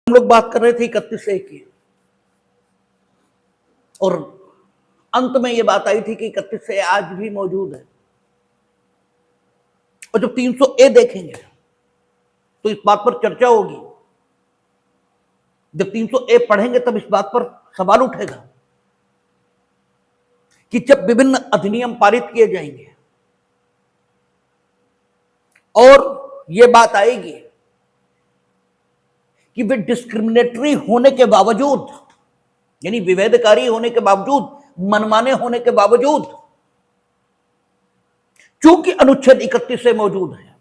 हम लोग बात कर रहे थे 31A की, और अंत में ये बात आई थी कि 31A आज भी मौजूद है। और जब 300A देखेंगे तो इस बात पर चर्चा होगी। जब 300A पढ़ेंगे तब इस बात पर सवाल उठेगा कि जब विभिन्न अधिनियम पारित किए जाएंगे और यह बात आएगी कि वे डिस्क्रिमिनेटरी होने के बावजूद, यानी विभेदकारी होने के बावजूद, मनमाने होने के बावजूद, चूंकि अनुच्छेद 31 से मौजूद है,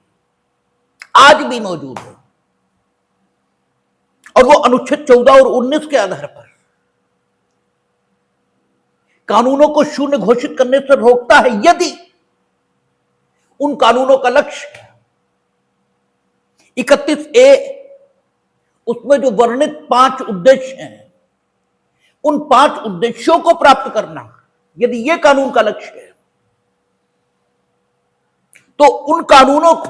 आज भी मौजूद है, और वो अनुच्छेद 14 और 19 के आधार पर कानूनों को शून्य घोषित करने से रोकता है, यदि उन कानूनों का लक्ष्य 31A उसमें जो वर्णित 5 उद्देश्य हैं, उन 5 उद्देश्यों को प्राप्त करना, यदि यह कानून का लक्ष्य है, तो उन कानूनों को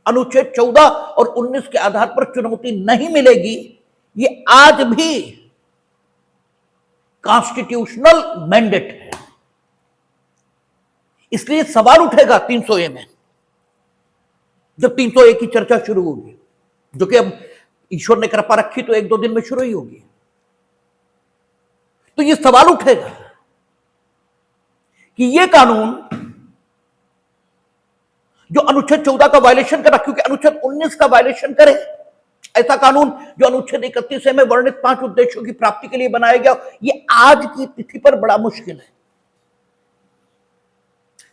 अनुच्छेद 14 और 19 के आधार पर चुनौती नहीं मिलेगी। ये आज भी कॉन्स्टिट्यूशनल मैंडेट है। इसलिए सवाल उठेगा 300A में, जब 300A की चर्चा शुरू होगी, जो कि अब ईश्वर ने कृपा रखी तो 1-2 दिन में शुरू ही होगी। तो यह सवाल उठेगा कि यह कानून जो अनुच्छेद 14 का वायलेशन करा, क्योंकि अनुच्छेद 19 का वायलेशन करे, ऐसा कानून जो अनुच्छेद 31 में वर्णित 5 उद्देश्यों की प्राप्ति के लिए बनाया गया, यह आज की तिथि पर बड़ा मुश्किल है।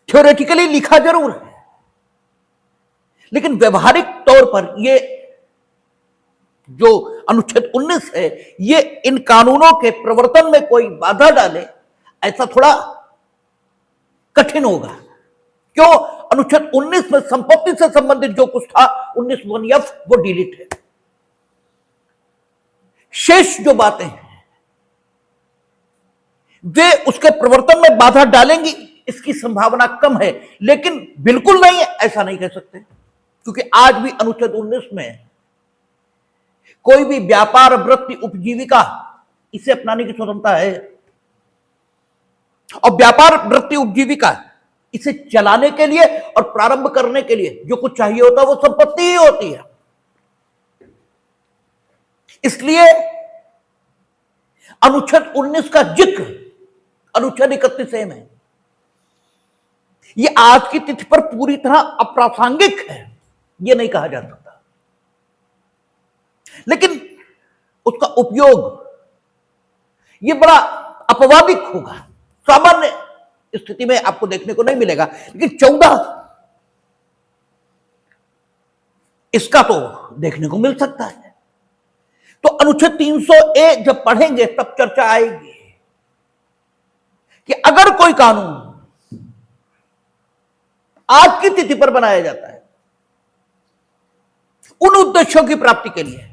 थ्योरेटिकली लिखा जरूर है, लेकिन व्यवहारिक तौर पर यह जो अनुच्छेद 19 है, यह इन कानूनों के प्रवर्तन में कोई बाधा डाले, ऐसा थोड़ा कठिन होगा। क्यों? अनुच्छेद 19 में संपत्ति से संबंधित जो कुछ था 19(1)(f) वो डिलीट है। शेष जो बातें हैं वे उसके प्रवर्तन में बाधा डालेंगी, इसकी संभावना कम है, लेकिन बिल्कुल नहीं है ऐसा नहीं कह सकते, क्योंकि आज भी अनुच्छेद 19 में कोई भी व्यापार, वृत्ति, उपजीविका, इसे अपनाने की स्वतंत्रता है। और व्यापार, वृत्ति, उपजीविका, इसे चलाने के लिए और प्रारंभ करने के लिए जो कुछ चाहिए होता है वो संपत्ति ही होती है। इसलिए अनुच्छेद 19 का जिक्र अनुच्छेद 31A में, यह आज की तिथि पर पूरी तरह अप्रासंगिक है, यह नहीं कहा जा सकता। लेकिन उसका उपयोग यह बड़ा अपवादिक होगा, सामान्य स्थिति में आपको देखने को नहीं मिलेगा। लेकिन 14 इसका तो देखने को मिल सकता है। तो अनुच्छेद 300A जब पढ़ेंगे तब चर्चा आएगी कि अगर कोई कानून आज की तिथि पर बनाया जाता है उन उद्देश्यों की प्राप्ति के लिए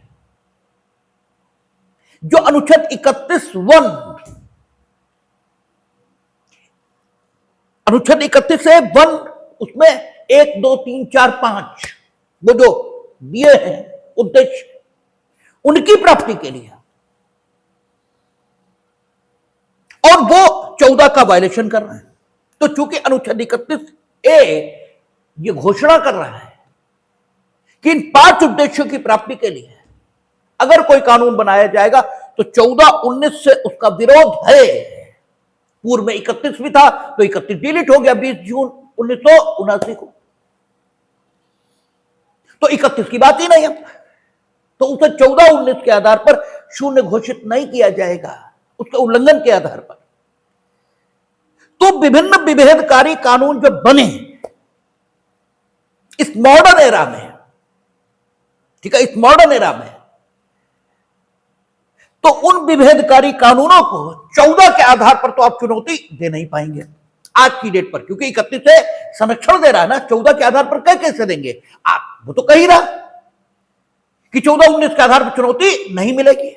जो अनुच्छेद 31(1), अनुच्छेद 31(1) उसमें 1, 2, 3, 4, 5 वो जो दिए हैं उद्देश्य, उनकी प्राप्ति के लिए, और वो 14 का वायलेशन कर रहे हैं। तो चूंकि अनुच्छेद 31A ये घोषणा कर रहा है कि इन 5 उद्देश्यों की प्राप्ति के लिए अगर कोई कानून बनाया जाएगा तो 14-19 से उसका विरोध है। पूर्व में 31 भी था तो 31 डिलीट हो गया 20 जून 1979 को, तो 31 की बात ही नहीं है। तो उसे 14-19 के आधार पर शून्य घोषित नहीं किया जाएगा, उसके उल्लंघन के आधार पर। तो विभिन्न विभेदकारी कानून जो बने इस मॉडर्न एरा में, ठीक है, इस मॉडर्न एरा में, तो उन विभेदकारी कानूनों को 14 के आधार पर तो आप चुनौती दे नहीं पाएंगे आज की डेट पर, क्योंकि 31 से संरक्षण दे रहा है ना, 14 के आधार पर कैसे देंगे आप? वो तो कही रहा कि 14-19 के आधार पर चुनौती नहीं मिलेगी।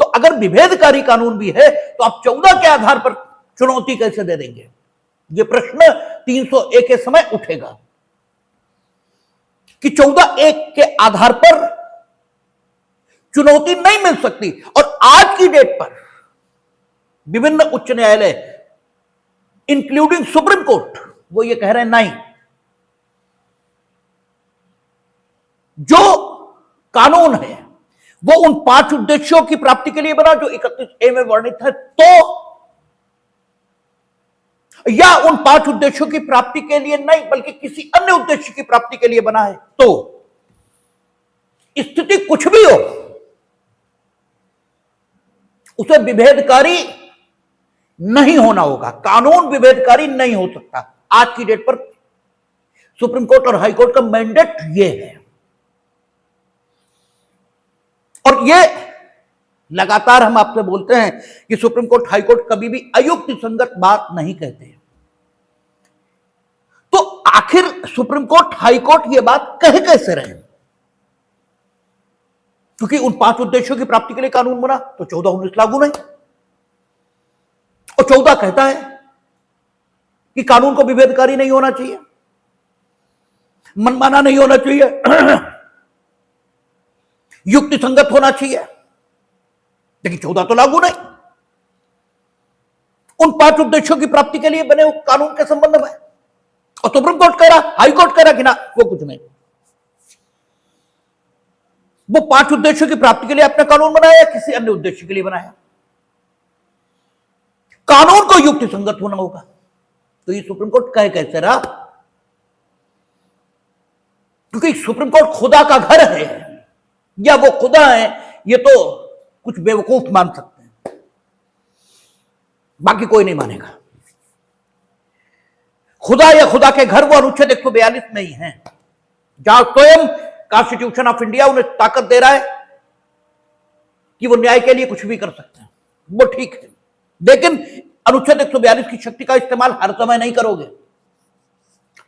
तो अगर विभेदकारी कानून भी है तो आप 14 के आधार पर चुनौती कैसे दे देंगे? यह प्रश्न 300A के समय उठेगा कि 14(1) के आधार पर चुनौती नहीं मिल सकती। और आज की डेट पर विभिन्न उच्च न्यायालय इंक्लूडिंग सुप्रीम कोर्ट वो ये कह रहे हैं नहीं, जो कानून है वो उन 5 उद्देश्यों की प्राप्ति के लिए बना जो 31A में वर्णित है, तो या उन 5 उद्देश्यों की प्राप्ति के लिए नहीं बल्कि किसी अन्य उद्देश्य की प्राप्ति के लिए बना है, तो स्थिति कुछ भी हो उसे विभेदकारी नहीं होना होगा। कानून विभेदकारी नहीं हो सकता। आज की डेट पर सुप्रीम कोर्ट और हाई कोर्ट का मैंडेट यह है, और ये लगातार हम आपसे बोलते हैं कि सुप्रीम कोर्ट हाई कोर्ट कभी भी अयुक्तिसंगत बात नहीं कहते। तो आखिर सुप्रीम कोर्ट हाई कोर्ट ये बात कह कैसे रहे? क्योंकि उन 5 उद्देश्यों की प्राप्ति के लिए कानून बना, तो 14-19 लागू नहीं। और 14 कहता है कि कानून को विभेदकारी नहीं होना चाहिए, मनमाना नहीं होना चाहिए, युक्ति संगत होना चाहिए, लेकिन 14 तो लागू नहीं। उन 5 उद्देश्यों की प्राप्ति के लिए बने कानून के संबंध में, और सुप्रीम कोर्ट कह रहा, हाई कोर्ट कह रहा कि ना वो कुछ नहीं, वो 5 उद्देश्यों की प्राप्ति के लिए अपना कानून बनाया या किसी अन्य उद्देश्य के लिए बनाया, कानून को युक्ति संगत होना होगा। तो ये सुप्रीम कोर्ट कह कैसे रहा? क्योंकि सुप्रीम कोर्ट खुदा का घर है या वो खुदा है, ये तो कुछ बेवकूफ मान सकते हैं, बाकी कोई नहीं मानेगा। खुदा या खुदा के घर वो अनुच्छेद 142 में ही है, जहां स्वयं कॉन्स्टिट्यूशन ऑफ इंडिया उन्हें ताकत दे रहा है कि वो न्याय के लिए कुछ भी कर सकते हैं। वो ठीक है, लेकिन अनुच्छेद 142 की शक्ति का इस्तेमाल हर समय नहीं करोगे,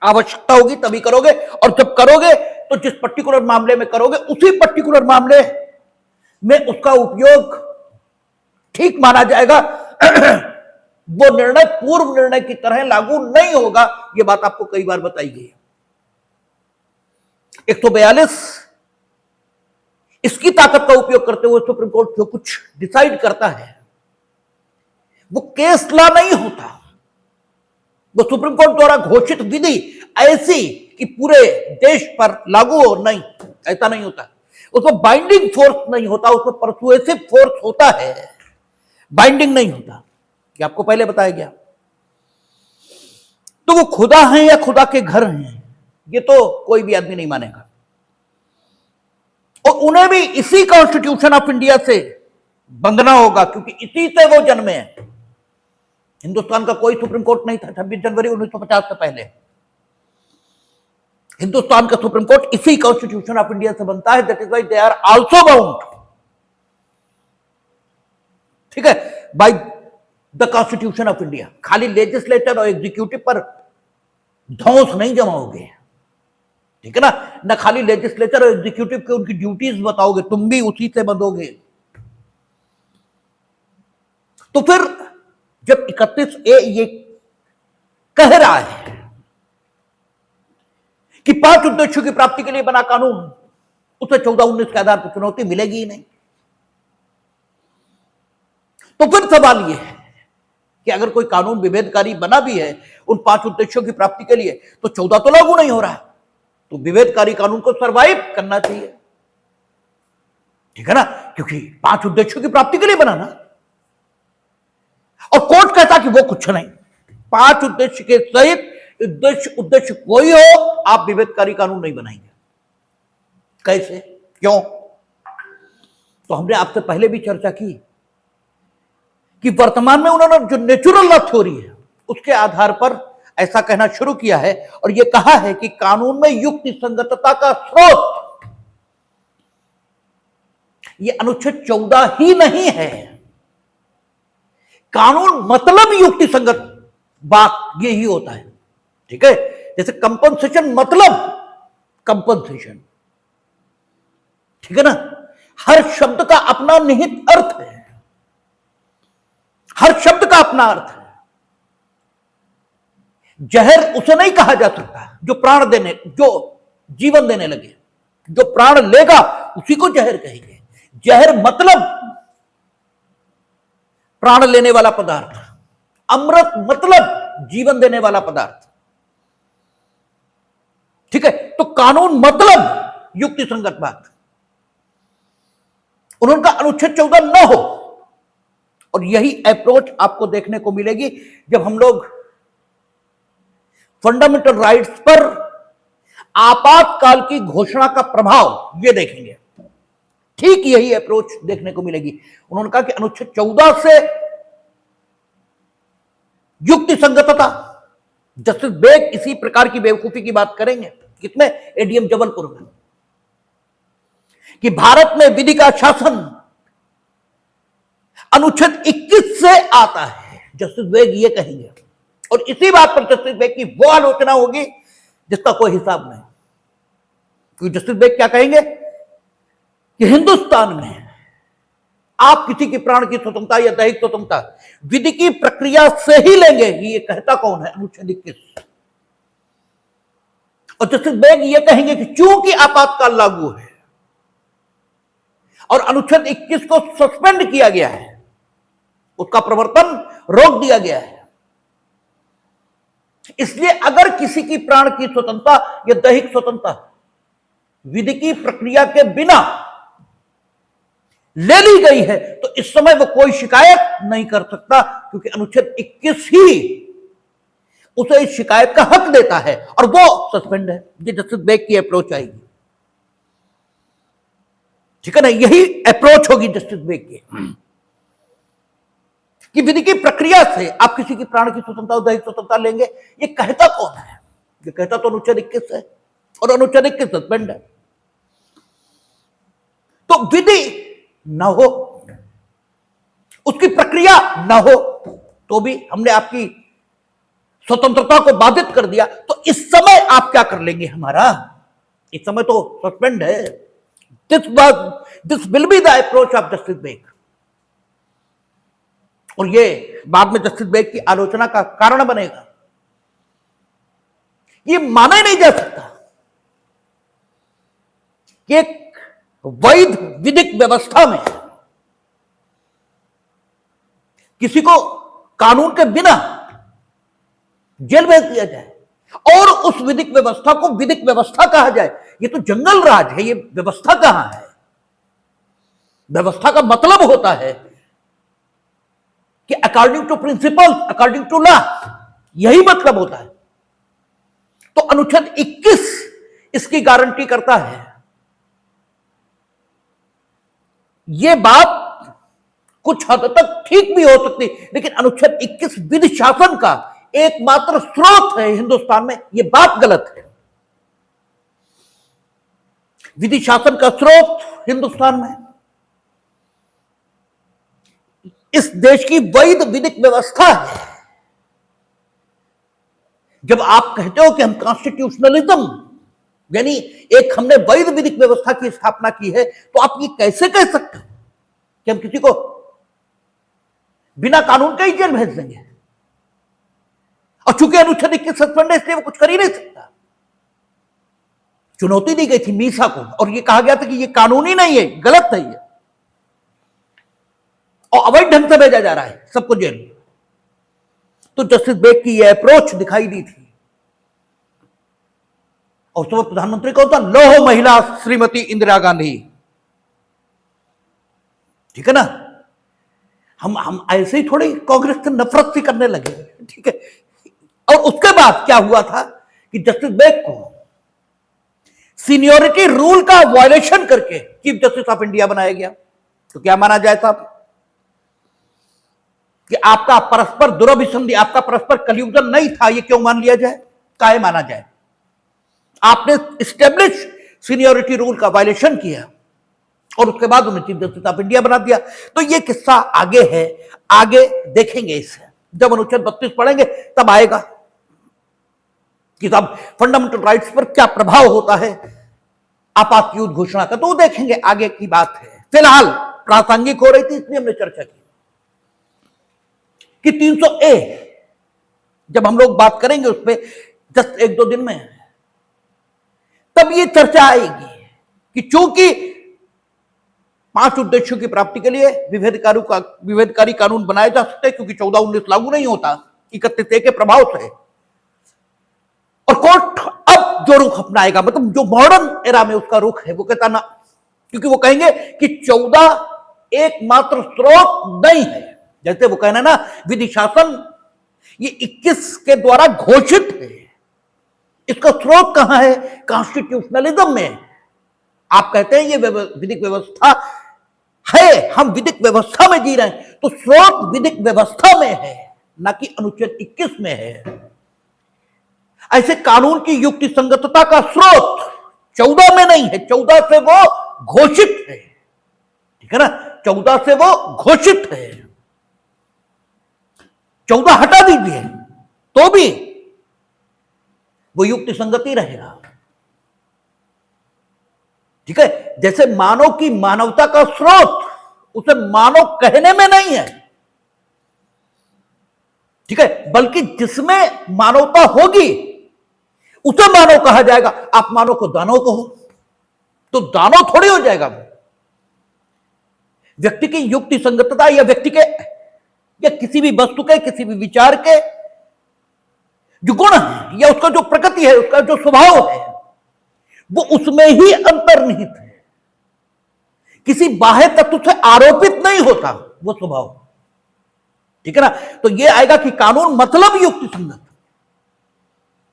आवश्यकता होगी तभी करोगे, और जब करोगे तो जिस पर्टिकुलर मामले में करोगे उसी पर्टिकुलर मामले में उसका उपयोग ठीक माना जाएगा। वो निर्णय पूर्व निर्णय की तरह लागू नहीं होगा। यह बात आपको कई बार बताई गई है। 142 इसकी ताकत का उपयोग करते हुए सुप्रीम कोर्ट जो कुछ डिसाइड करता है वो केस लॉ नहीं होता, वो सुप्रीम कोर्ट द्वारा घोषित विधि ऐसी कि पूरे देश पर लागू हो, नहीं, ऐसा नहीं होता। उसमें बाइंडिंग फोर्स नहीं होता, उसमें परसुएसिव फोर्स होता है, बाइंडिंग नहीं होता। ये आपको पहले बताया गया। तो वो खुदा हैं या खुदा के घर हैं, ये तो कोई भी आदमी नहीं मानेगा। और उन्हें भी इसी कॉन्स्टिट्यूशन ऑफ इंडिया से बंधना होगा, क्योंकि इसी से वो जन्मे हैं। हिंदुस्तान का कोई सुप्रीम कोर्ट नहीं था 26 जनवरी 1950 से पहले। हिंदुस्तान का सुप्रीम कोर्ट इसी कॉन्स्टिट्यूशन ऑफ इंडिया से बनता है। That is why they are also bound, ठीक है, by the constitution of India. खाली लेजिस्लेचर और एग्जीक्यूटिव पर धौंस नहीं जमाओगे, ठीक है ना, ना खाली लेजिस्लेचर और एग्जीक्यूटिव के उनकी ड्यूटीज बताओगे, तुम भी उसी से बंधोगे। तो फिर जब 31A ये कह रहा है कि 5 उद्देश्यों की प्राप्ति के लिए बना कानून, उसे 14-19 के आधार पर चुनौती मिलेगी ही नहीं। तो फिर सवाल यह है कि अगर कोई कानून विभेदकारी बना भी है उन 5 उद्देश्यों की प्राप्ति के लिए, तो 14 तो लागू नहीं हो रहा है, तो विभेदकारी कानून को सरवाइव करना चाहिए, ठीक है ना, क्योंकि 5 उद्देश्यों की प्राप्ति के लिए बना ना। और कोर्ट कहता कि वो कुछ नहीं, 5 उद्देश्य के सहित उद्देश्य कोई हो, आप विभेदकारी कानून नहीं बनाएंगे। कैसे, क्यों? तो हमने आपसे पहले भी चर्चा की कि वर्तमान में उन्होंने जो नेचुरल लॉ थ्योरी है उसके आधार पर ऐसा कहना शुरू किया है, और यह कहा है कि कानून में युक्ति संगतता का स्रोत यह अनुच्छेद 14 ही नहीं है। कानून मतलब युक्ति संगत बात यही होता है, ठीक है। जैसे कंपनसेशन मतलब कंपनसेशन, ठीक है ना, हर शब्द का अपना निहित अर्थ है, हर शब्द का अपना अर्थ है। जहर उसे नहीं कहा जा सकता जो प्राण देने, जो जीवन देने लगे, जो प्राण लेगा उसी को जहर कहेंगे। जहर मतलब प्राण लेने वाला पदार्थ, अमृत मतलब जीवन देने वाला पदार्थ। ठीक है, तो कानून मतलब युक्ति संगत बात। उन्होंने कहा अनुच्छेद 14 न हो, और यही अप्रोच आपको देखने को मिलेगी जब हम लोग फंडामेंटल राइट्स पर आपातकाल की घोषणा का प्रभाव ये देखेंगे। ठीक यही अप्रोच देखने को मिलेगी। उन्होंने कहा कि अनुच्छेद 14 से युक्ति संगतता, जस्टिस बेग इसी प्रकार की बेवकूफी की बात करेंगे किसमें, एडीएम जबलपुर में, कि भारत में विधि का शासन अनुच्छेद 21 से आता है। जस्टिस बेग ये कहेंगे, और इसी बात पर जस्टिस बेग की वो आलोचना होगी जिसका कोई हिसाब नहीं। क्योंकि जस्टिस बेग क्या कहेंगे कि हिंदुस्तान में आप किसी की प्राण की स्वतंत्रता या दैहिक स्वतंत्रता विधि की प्रक्रिया से ही लेंगे। ये कहता कौन है, अनुच्छेद 21। और जस्टिस बेग ये कहेंगे कि चूंकि आपातकाल लागू है और अनुच्छेद 21 को सस्पेंड किया गया है, उसका प्रवर्तन रोक दिया गया है, इसलिए अगर किसी की प्राण की स्वतंत्रता या दैहिक स्वतंत्रता विधि की प्रक्रिया के बिना ले ली गई है तो इस समय वो कोई शिकायत नहीं कर सकता, क्योंकि अनुच्छेद 21 ही उसे इस शिकायत का हक देता है और वो सस्पेंड है। ये जस्टिस बेग की अप्रोच आएगी। ठीक है ना, यही अप्रोच होगी जस्टिस बेग की कि विधि की प्रक्रिया से आप किसी की प्राण की स्वतंत्रता और दैहिक स्वतंत्रता लेंगे। ये कहता कौन है, ये कहता तो अनुच्छेद 21 है, और अनुच्छेद 21 सस्पेंड है। तो विधि ना हो, उसकी प्रक्रिया ना हो, तो भी हमने आपकी स्वतंत्रता को बाधित कर दिया, तो इस समय आप क्या कर लेंगे हमारा, इस समय तो सस्पेंड है। This will be the approach of justice Beg, और ये बाद में जस्टिस बेग की आलोचना का कारण बनेगा। ये माना ही नहीं जा सकता कि एक वैध विधिक व्यवस्था में किसी को कानून के बिना जेल भेज दिया जाए और उस विधिक व्यवस्था को विधिक व्यवस्था कहा जाए। ये तो जंगल राज है, ये व्यवस्था कहां है। व्यवस्था का मतलब होता है कि according to principle, according to law, यही मतलब होता है। तो अनुच्छेद 21 इसकी गारंटी करता है। यह बात कुछ हद तक ठीक भी हो सकती, लेकिन अनुच्छेद 21 विधि शासन का एकमात्र स्रोत है हिंदुस्तान में, यह बात गलत है। विधि शासन का स्रोत हिंदुस्तान में इस देश की वैध विधिक व्यवस्था है। जब आप कहते हो कि हम कॉन्स्टिट्यूशनलिज्म यानी एक हमने वैध विधिक व्यवस्था की स्थापना की है, तो आप ये कैसे कह सकते हैं कि हम किसी को बिना कानून के ही जेल भेज देंगे। और चूंकि अनुच्छेद 21 सस्पेंड है, इसलिए वो कुछ कर ही नहीं सकता। चुनौती दी गई थी मीसा को और ये कहा गया था कि ये कानूनी नहीं है, गलत है ये, और अवैध ढंग से भेजा जा रहा है सबको जेल। तो जस्टिस बेग की ये अप्रोच दिखाई दी थी। और तो प्रधानमंत्री कौन था, लौह महिला श्रीमती इंदिरा गांधी। ठीक है ना, हम ऐसे ही थोड़ी कांग्रेस से नफरत सी करने लगे। ठीक है, और उसके बाद क्या हुआ था कि जस्टिस बेग को सीनियरिटी रूल का वायलेशन करके चीफ जस्टिस ऑफ इंडिया बनाया गया। तो क्या माना जाए साहब कि आपका परस्पर दुरभिसंधि, आपका परस्पर कल्यूजन नहीं था, ये क्यों मान लिया जाए, काहे माना जाए। आपने स्टेब्लिश सीनियरिटी रूल का वायलेशन किया और उसके बाद उन्हें चीफ जस्टिस ऑफ इंडिया बना दिया। तो ये किस्सा आगे है, आगे देखेंगे इसे, जब अनुच्छेद 32 पढ़ेंगे तब आएगा कि तब फंडामेंटल राइट्स पर क्या प्रभाव होता है आपात युद्ध घोषणा का, तो वो देखेंगे, आगे की बात है। फिलहाल प्रासंगिक हो रही थी इसलिए हमने चर्चा की कि 300A जब हम लोग बात करेंगे उस पर जस्ट 1-2 दिन में, तब ये चर्चा आएगी कि चूंकि 5 उद्देश्यों की प्राप्ति के लिए विभेदकारी कानून बनाए जा सकते हैं, क्योंकि 14-19 लागू नहीं होता 31A के प्रभाव से। और कोर्ट अब जो रुख अपनाएगा, मतलब जो मॉडर्न एरा में उसका रुख है, वो कहता ना, क्योंकि वो कहेंगे कि 14 एकमात्र स्रोत नहीं है। जैसे वो कहना ना, विधि शासन ये 21 के द्वारा घोषित है, इसका स्रोत कहां है? कॉन्स्टिट्यूशनलिज्म में। आप कहते हैं ये विधिक व्यवस्था है, हम विधिक व्यवस्था में जी रहे हैं, तो स्रोत विधिक व्यवस्था में है, ना कि अनुच्छेद 21 में है। ऐसे कानून की युक्ति संगतता का स्रोत 14 में नहीं है, 14 से वो घोषित है, ठीक है ना, 14 से वो घोषित है। 14 हटा दीजिए तो भी वो युक्ति संगति रहेगा, ठीक है। जैसे मानव की मानवता का स्रोत उसे मानव कहने में नहीं है, ठीक है, बल्कि जिसमें मानवता होगी उसे मानव कहा जाएगा। आप मानव को दानव कहो तो दानव थोड़ी हो जाएगा वो। व्यक्ति की युक्ति संगतता या व्यक्ति के या किसी भी वस्तु के, किसी भी विचार के जो गुण है या उसका जो प्रकृति है, उसका जो स्वभाव है, वो उसमें ही अंतर्निहित है, किसी बाह्य तत्व से आरोपित नहीं होता वो स्वभाव, ठीक है ना। तो ये आएगा कि कानून मतलब युक्ति संगत,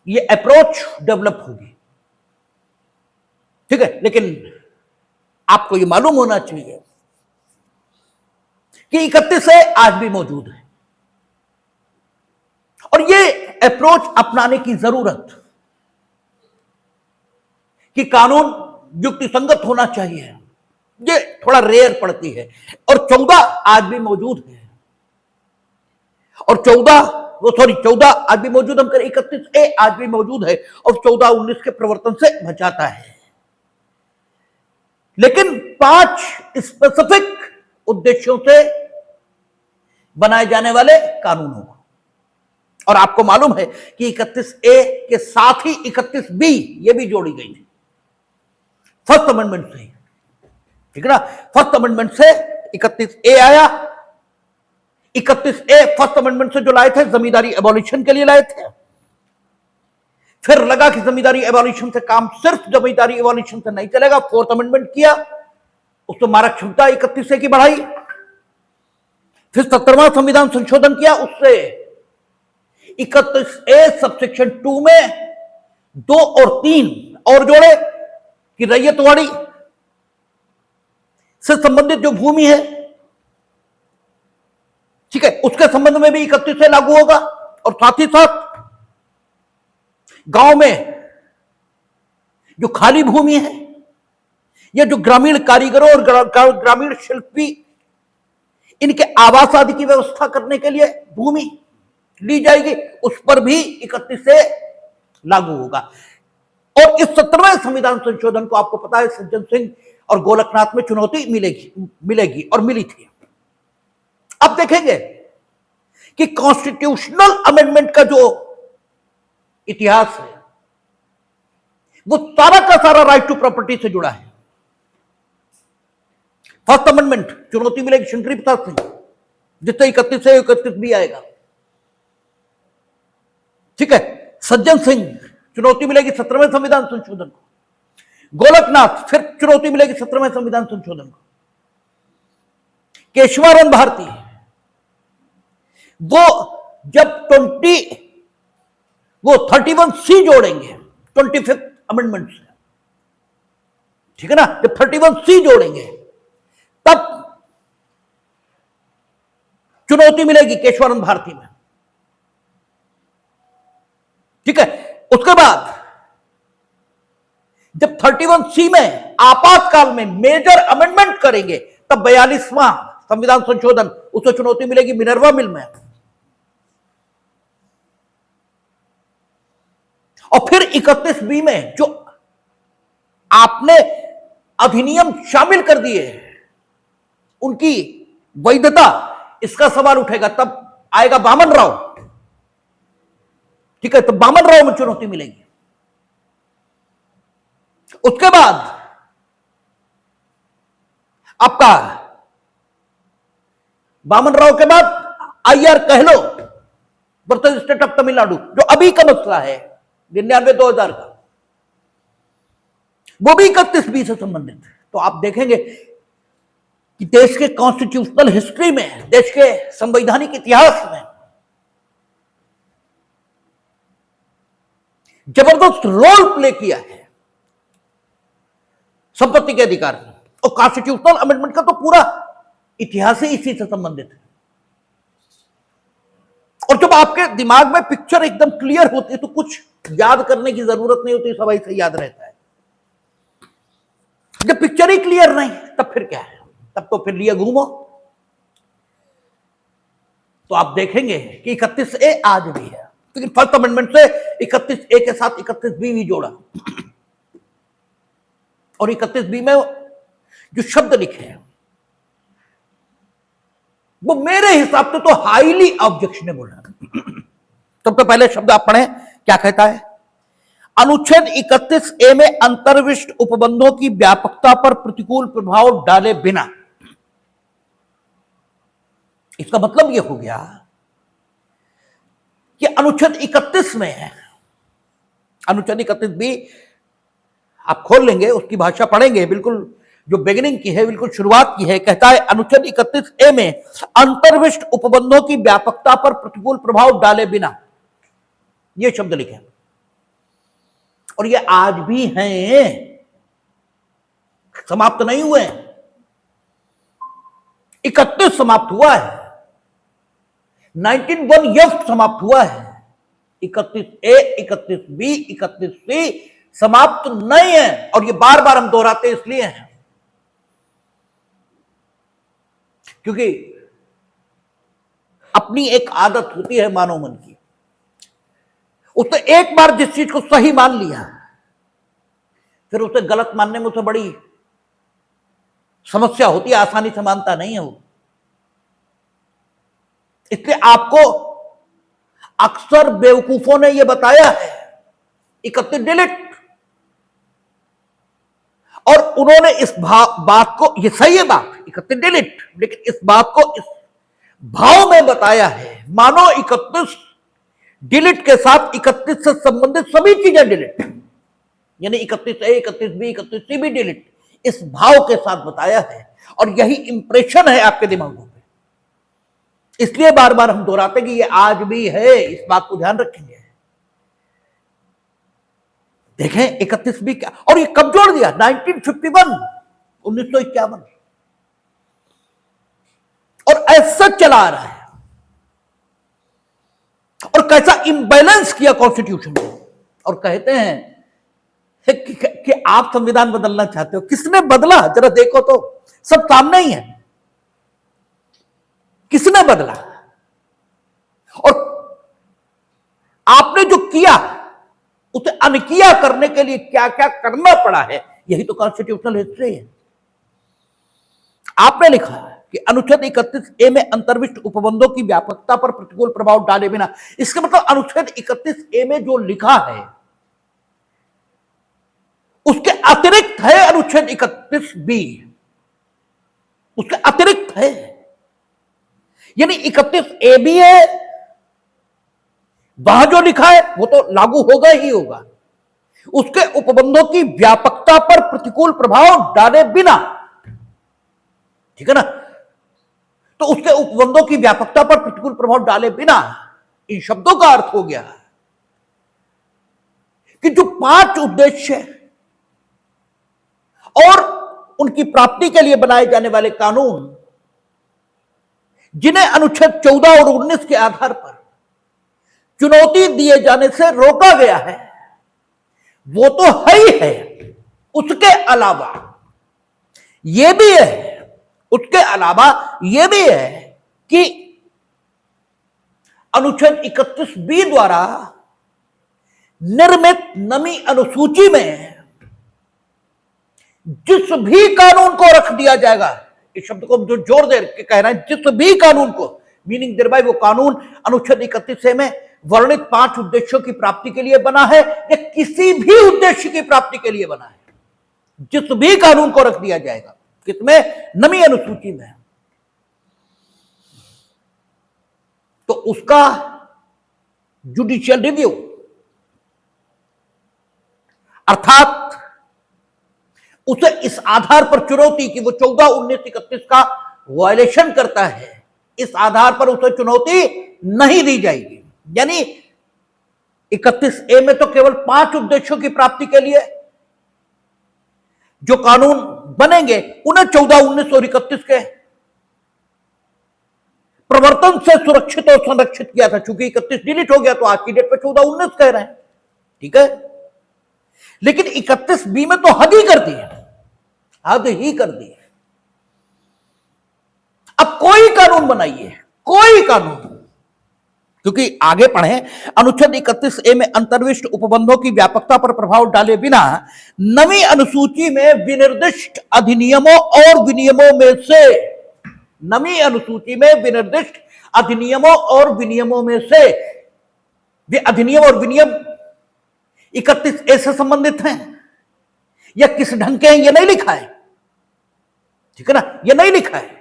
ये अप्रोच डेवलप होगी, ठीक है। लेकिन आपको ये मालूम होना चाहिए कि 31 से आज भी मौजूद है, और ये अप्रोच अपनाने की जरूरत कि कानून युक्ति संगत होना चाहिए, ये थोड़ा रेयर पड़ती है। और 14 आज भी मौजूद है, और 14 आज भी मौजूद, हम करें 31A आज भी मौजूद है, और 14-19 के प्रवर्तन से बचाता है। लेकिन 5 स्पेसिफिक उद्देश्यों से बनाए जाने वाले कानूनों को, और आपको मालूम है कि 31A के साथ ही 31B ये भी जोड़ी गई थी फर्स्ट अमेंडमेंट से, ठीक है ना। फर्स्ट अमेंडमेंट से 31A आया। 31A फर्स्ट अमेंडमेंट से जो लाए थे जमींदारी एबॉलिशन के लिए लाए थे, फिर लगा कि जमींदारी एबॉलिशन से काम सिर्फ जमींदारी एबॉलिशन से नहीं चलेगा, 4th अमेंडमेंट किया, उसमें मारक क्षमता 31A की बढ़ाई, फिर 17वां संविधान संशोधन किया, उससे 31A सबसेक्शन 2 में 2 और 3 और जोड़े कि रैयतवाड़ी से संबंधित जो भूमि है, ठीक है, उसके संबंध में भी 31 लागू होगा, और साथ ही साथ गांव में जो खाली भूमि है या जो ग्रामीण कारीगरों और ग्रामीण शिल्पी इनके आवास आदि की व्यवस्था करने के लिए भूमि ली जाएगी, उस पर भी 31 लागू होगा। और इस 17वें संविधान संशोधन को आपको पता है सज्जन सिंह और गोलकनाथ में चुनौती मिलेगी और मिली थी। अब देखेंगे कि कॉन्स्टिट्यूशनल अमेंडमेंट का जो इतिहास है वो सारा का सारा राइट टू प्रॉपर्टी से जुड़ा है। फर्स्ट अमेंडमेंट चुनौती मिलेगी शंकरी प्रसाद सिंह, जिससे 31 से 31B आएगा, ठीक है। सज्जन सिंह चुनौती मिलेगी 17वें संविधान संशोधन को, गोलकनाथ फिर चुनौती मिलेगी 17वें संविधान संशोधन को, केशवानंद भारती वो जब 31C जोड़ेंगे 25th अमेंडमेंट से, ठीक है ना, जब 31C जोड़ेंगे तब चुनौती मिलेगी केशवानंद भारती में, ठीक है। उसके बाद जब 31C में आपातकाल में मेजर अमेंडमेंट करेंगे तब 42वां संविधान संशोधन, उसे चुनौती मिलेगी मिनर्वा मिल में, और फिर 31B में जो आपने अधिनियम शामिल कर दिए उनकी वैधता, इसका सवाल उठेगा, तब आएगा बामन राव, ठीक है, तो बामन राव में चुनौती मिलेगी। उसके बाद आपका वामन राव के बाद IR कहलो वर्सेस स्टेट ऑफ तमिलनाडु, जो अभी का मसला है 99-2000 का, वो भी 31B से संबंधित। तो आप देखेंगे कि देश के कॉन्स्टिट्यूशनल हिस्ट्री में, देश के संवैधानिक इतिहास में जबरदस्त रोल प्ले किया है संपत्ति के अधिकार में। और कॉन्स्टिट्यूशनल अमेंडमेंट का तो पूरा इतिहास ही इसी से संबंधित है। और जब आपके दिमाग में पिक्चर एकदम क्लियर होती है तो कुछ याद करने की जरूरत नहीं होती, सब ऐसे याद रहता है। जब पिक्चर ही क्लियर नहीं तब फिर क्या है, तब तो फिर लिए घूमो। तो आप देखेंगे कि 31A आज भी है, लेकिन फर्स्ट अमेंडमेंट से 31A के साथ 31B भी जोड़ा। और 31B में जो शब्द लिखे हैं वो मेरे हिसाब से तो हाईली ऑब्जेक्शनेबल है। सबसे पहले शब्द आप पढ़ें, क्या कहता है? अनुच्छेद 31A में अंतर्विष्ट उपबंधों की व्यापकता पर प्रतिकूल प्रभाव डाले बिना। इसका मतलब यह हो गया कि अनुच्छेद 31 में, अनुच्छेद 31B आप खोल लेंगे, उसकी भाषा पढ़ेंगे, बिल्कुल जो बिगिनिंग की है, बिल्कुल शुरुआत की है। कहता है अनुच्छेद 31A में अंतर्विष्ट उपबंधों की व्यापकता पर प्रतिकूल प्रभाव डाले बिना, यह शब्द लिखे। और ये आज भी हैं, समाप्त नहीं हुए। 31 समाप्त हुआ है, 1901 समाप्त हुआ है, 31A, 31B, 31C समाप्त नहीं है। और ये बार बार हम दोहराते इसलिए हैं क्योंकि अपनी एक आदत होती है मानव मन की, उसने एक बार जिस चीज को सही मान लिया फिर उसे गलत मानने में उसे बड़ी समस्या होती है, आसानी से मानता नहीं है वो। इसलिए आपको अक्सर बेवकूफों ने यह बताया है 31 डिलीट, और उन्होंने इस बात को, ये सही है बात 31 डिलीट, लेकिन इस बात को इस भाव में बताया है मानो 31 डिलीट के साथ 31 से संबंधित सभी चीजें डिलीट, यानी 31A, 31B, 31C भी डिलीट, इस भाव के साथ बताया है। और यही इंप्रेशन है आपके दिमागों पे, इसलिए बार बार हम दोहराते कि ये आज भी है, इस बात को ध्यान रखेंगे। देखें 31B क्या, और ये कब जोड़ दिया? 1951, 1951, और ऐसा चला आ रहा है। और कैसा इंबैलेंस किया कॉन्स्टिट्यूशन को, और कहते हैं कि आप संविधान बदलना चाहते हो। किसने बदला? जरा देखो तो, सब सामने ही है, किसने बदला? और आपने जो किया उसे अनकिया करने के लिए क्या क्या करना पड़ा है, यही तो कॉन्स्टिट्यूशनल हिस्ट्री है। आपने लिखा कि अनुच्छेद 31A में अंतर्विष्ट उपबंधों की व्यापकता पर प्रतिकूल प्रभाव डाले बिना। इसका मतलब अनुच्छेद 31A में जो लिखा है उसके अतिरिक्त है अनुच्छेद 31B, उसके अतिरिक्त है, यानी 31A भी है, वहां जो लिखा है वो तो लागू होगा ही होगा, उसके उपबंधों की व्यापकता पर प्रतिकूल प्रभाव डाले बिना, ठीक है ना? तो उसके उपबंधों की व्यापकता पर प्रतिकूल प्रभाव डाले बिना, इन शब्दों का अर्थ हो गया कि जो 5 उद्देश्य और उनकी प्राप्ति के लिए बनाए जाने वाले कानून, जिन्हें अनुच्छेद 14 और 19 के आधार पर चुनौती दिए जाने से रोका गया है, वो तो है ही है, उसके अलावा यह भी है, उसके अलावा यह भी है कि अनुच्छेद 31B द्वारा निर्मित नवी अनुसूची में जिस भी कानून को रख दिया जाएगा, इस शब्द को जो जोर दे के कह रहे हैं, जिस भी कानून को, मीनिंग देयर बाय वो कानून अनुच्छेद 31A में वर्णित 5 उद्देश्यों की प्राप्ति के लिए बना है या किसी भी उद्देश्य की प्राप्ति के लिए बना है, जिस भी कानून को रख दिया जाएगा किसमें? नवी अनुसूची में। तो उसका जुडिशियल रिव्यू अर्थात उसे इस आधार पर चुनौती कि वो 14, 19, 31 का वायलेशन करता है, इस आधार पर उसे चुनौती नहीं दी जाएगी। यानी 31A में तो केवल 5 उद्देश्यों की प्राप्ति के लिए जो कानून बनेंगे उन्हें 14, 19 और 31 के प्रवर्तन से सुरक्षित और संरक्षित किया था। चूंकि 31 डिलीट हो गया तो आज की डेट पे 14, 19 कह रहे हैं, ठीक है। लेकिन 31B में तो हद ही कर दी है, हद ही कर दी है। अब कोई कानून बनाइए, कोई कानून, क्योंकि आगे पढ़े, अनुच्छेद 31A में अंतर्विष्ट उपबंधों की व्यापकता पर प्रभाव डाले बिना नवी अनुसूची में विनिर्दिष्ट अधिनियमों और विनियमों में से, नवी अनुसूची में विनिर्दिष्ट अधिनियमों और विनियमों में से, वे अधिनियम और विनियम 31A से संबंधित हैं या किस ढंग के हैं ये नहीं लिखा है, ठीक है ना, ये नहीं लिखा है।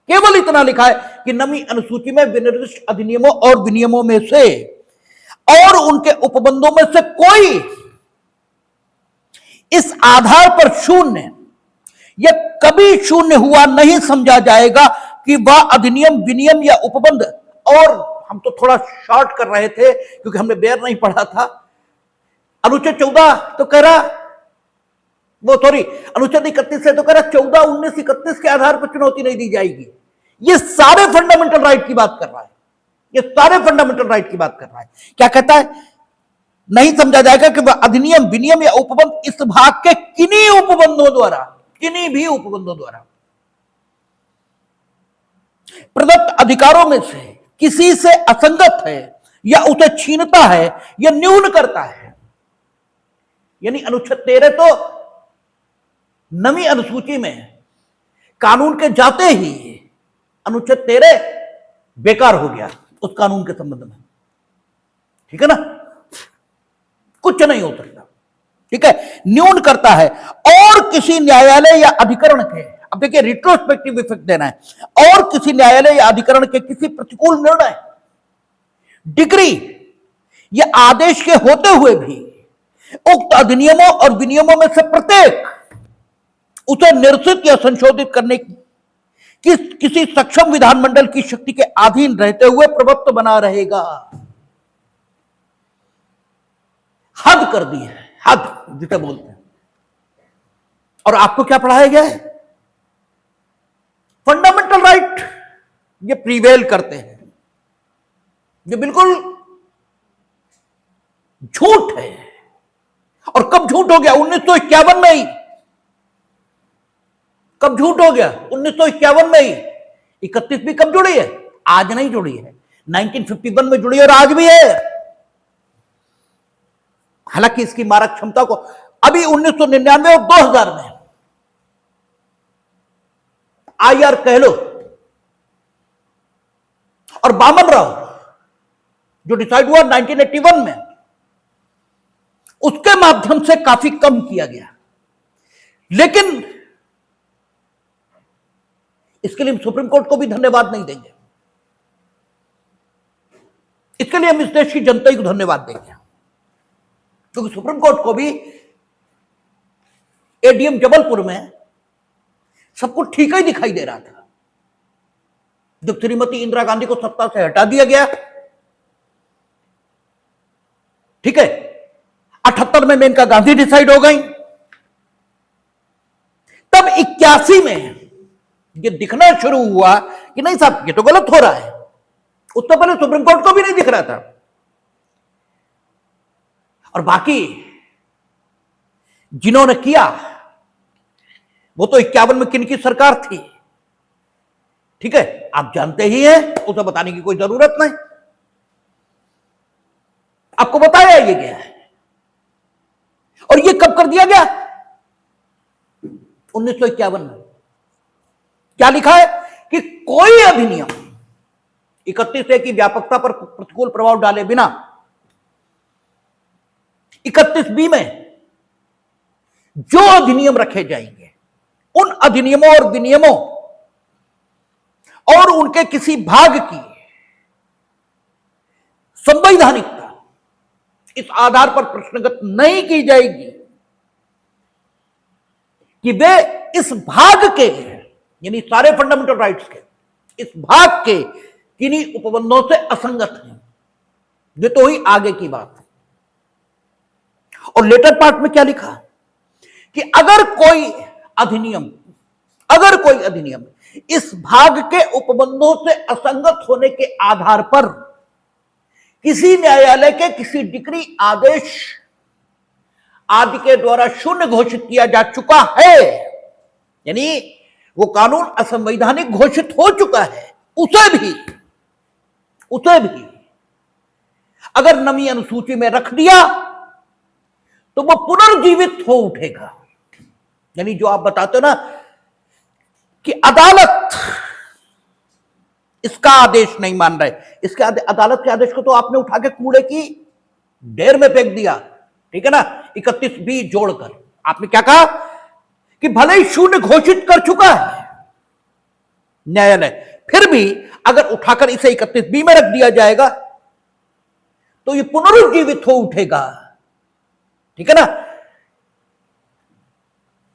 केवल इतना लिखा है कि नवी अनुसूची में विनिर्दिष्ट अधिनियमों और विनियमों में से और उनके उपबंधों में से कोई इस आधार पर शून्य या कभी शून्य हुआ नहीं समझा जाएगा कि वह अधिनियम, विनियम या उपबंध, और हम तो थोड़ा शॉर्ट कर रहे थे क्योंकि हमने बेर नहीं पढ़ा था। अनुच्छेद 14 तो कह रहा, वो सॉरी अनुच्छेद 31 से तो कह रहा 14, 19, 31 के आधार पर चुनौती नहीं दी जाएगी। ये सारे फंडामेंटल राइट की बात कर रहा है, ये सारे फंडामेंटल राइट की बात कर रहा है। क्या कहता है? नहीं समझा जाएगा कि वह अधिनियम, विनियम या उपबंध इस भाग के किन्हीं उपबंधों द्वारा, किन्हीं भी उपबंधों द्वारा प्रदत्त अधिकारों में से किसी से असंगत है या उसे छीनता है या न्यून करता है। यानी अनुच्छेद 13 तो नवी अनुसूची में कानून के जाते ही अनुच्छेद 13 बेकार हो गया उस कानून के संबंध में, ठीक है ना, कुछ नहीं हो सकता, ठीक है। न्यून करता है और किसी न्यायालय या अधिकरण के, अब देखिए रिट्रोस्पेक्टिव इफेक्ट देना है, और किसी न्यायालय या अधिकरण के किसी प्रतिकूल निर्णय, डिग्री या आदेश के होते हुए भी उक्त अधिनियमों और विनियमों में से प्रत्येक उसे निरसित या संशोधित करने की किसी सक्षम विधानमंडल की शक्ति के अधीन रहते हुए प्रभुत्व बना रहेगा। हद कर दी है, हद जिसे बोलते हैं। और आपको क्या पढ़ाया गया है? फंडामेंटल राइट ये प्रीवेल करते हैं, ये बिल्कुल झूठ है। और कब झूठ हो गया? 1951 में ही। कब झूठ हो गया? 1951 में ही। 31 भी कब जुड़ी है? आज नहीं जुड़ी है, 1951 में जुड़ी है और आज भी है। हालांकि इसकी मारक क्षमता को अभी 1999 और 2000 में आईआर कह लो और बामन राव जो डिसाइड हुआ 1981 में, उसके माध्यम से काफी कम किया गया। लेकिन इसके लिए हम सुप्रीम कोर्ट को भी धन्यवाद नहीं देंगे, इसके लिए हम इस देश की जनता को धन्यवाद देंगे, क्योंकि सुप्रीम कोर्ट को भी एडीएम जबलपुर में सब कुछ ठीक ही दिखाई दे रहा था। जब श्रीमती इंदिरा गांधी को सत्ता से हटा दिया गया, ठीक है, 78 में मेनका गांधी डिसाइड हो गई, तब 81 में ये दिखना शुरू हुआ कि नहीं साहब ये तो गलत हो रहा है। उससे पहले सुप्रीम कोर्ट को भी नहीं दिख रहा था। और बाकी जिन्होंने किया वो तो 51 में किन की सरकार थी, ठीक है, आप जानते ही हैं, उसे बताने की कोई जरूरत नहीं, आपको बताया ये गया है। और ये कब कर दिया गया? 1951 में। क्या लिखा है कि कोई अधिनियम 31A की व्यापकता पर प्रतिकूल प्रभाव डाले बिना 31B में जो अधिनियम रखे जाएंगे उन अधिनियमों और विनियमों और उनके किसी भाग की संवैधानिकता इस आधार पर प्रश्नगत नहीं की जाएगी कि वे इस भाग के, यानी सारे फंडामेंटल राइट्स के इस भाग के किन्हीं उपबंधों से असंगत हैं। ये तो ही आगे की बात है। और लेटर पार्ट में क्या लिखा कि अगर कोई अधिनियम इस भाग के उपबंधों से असंगत होने के आधार पर किसी न्यायालय के किसी डिक्री, आदेश आदि के द्वारा शून्य घोषित किया जा चुका है, यानी वो कानून असंवैधानिक घोषित हो चुका है, उसे भी अगर नवी अनुसूची में रख दिया तो वो पुनर्जीवित हो उठेगा। यानी जो आप बताते हो ना कि अदालत इसका आदेश नहीं मान रहे, इसके अदालत के आदेश को तो आपने उठा के कूड़े की ढेर में फेंक दिया, ठीक है ना। 31B जोड़कर आपने क्या कहा कि भले ही शून्य घोषित कर चुका है न्यायालय, फिर भी अगर उठाकर इसे 31B में रख दिया जाएगा तो ये पुनरुज्जीवित हो उठेगा, ठीक है ना।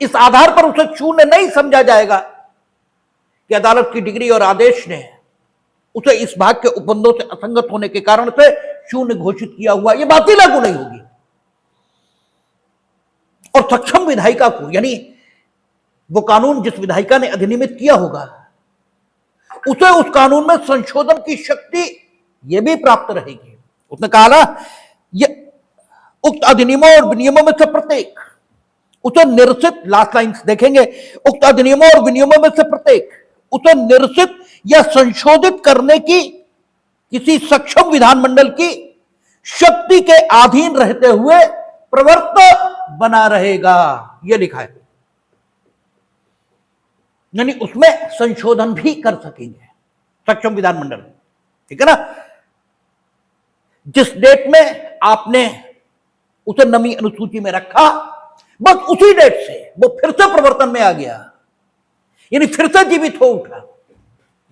इस आधार पर उसे शून्य नहीं समझा जाएगा कि अदालत की डिग्री और आदेश ने उसे इस भाग के उपबंधों से असंगत होने के कारण से शून्य घोषित किया हुआ, यह बात ही लागू नहीं होगी। और सक्षम विधायिका को, यानी वो कानून जिस विधायिका ने अधिनियमित किया होगा, उसे उस कानून में संशोधन की शक्ति यह भी प्राप्त रहेगी। उसने कहा ना, ये उक्त अधिनियमों और विनियमों में से प्रत्येक उसे निरसित, लास्ट लाइन्स देखेंगे, उक्त अधिनियमों और विनियमों में से प्रत्येक उसे निरसित या संशोधित करने की किसी सक्षम विधानमंडल की शक्ति के अधीन रहते हुए प्रवर्तक बना रहेगा, यह लिखा है। यानी उसमें संशोधन भी कर सकेंगे सक्षम विधानमंडल, ठीक है ना। जिस डेट में आपने उसे नवी अनुसूची में रखा, बस उसी डेट से वो फिर से प्रवर्तन में आ गया, यानी फिर से जीवित हो उठा।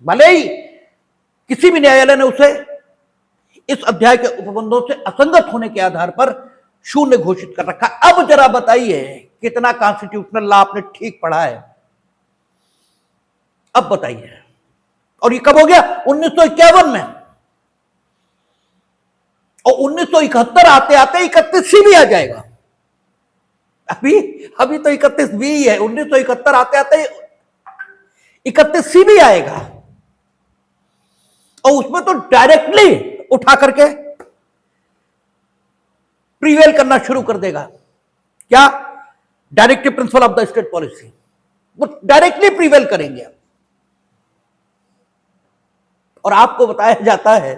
भले ही किसी भी न्यायालय ने उसे इस अध्याय के उपबंधों से असंगत होने के आधार पर शून्य घोषित कर रखा। अब जरा बताइए कितना कॉन्स्टिट्यूशनल लॉ आपने ठीक पढ़ा है, अब बताइए। और ये कब हो गया? 1951 में। और 1971 आते आते 31C भी आ जाएगा। अभी तो 31B ही है, 1971 आते आते 31C भी आएगा। और उसमें तो डायरेक्टली उठा करके प्रीवेल करना शुरू कर देगा। क्या? Directive principle of the state policy, वो डायरेक्टली प्रीवेल करेंगे। और आपको बताया जाता है,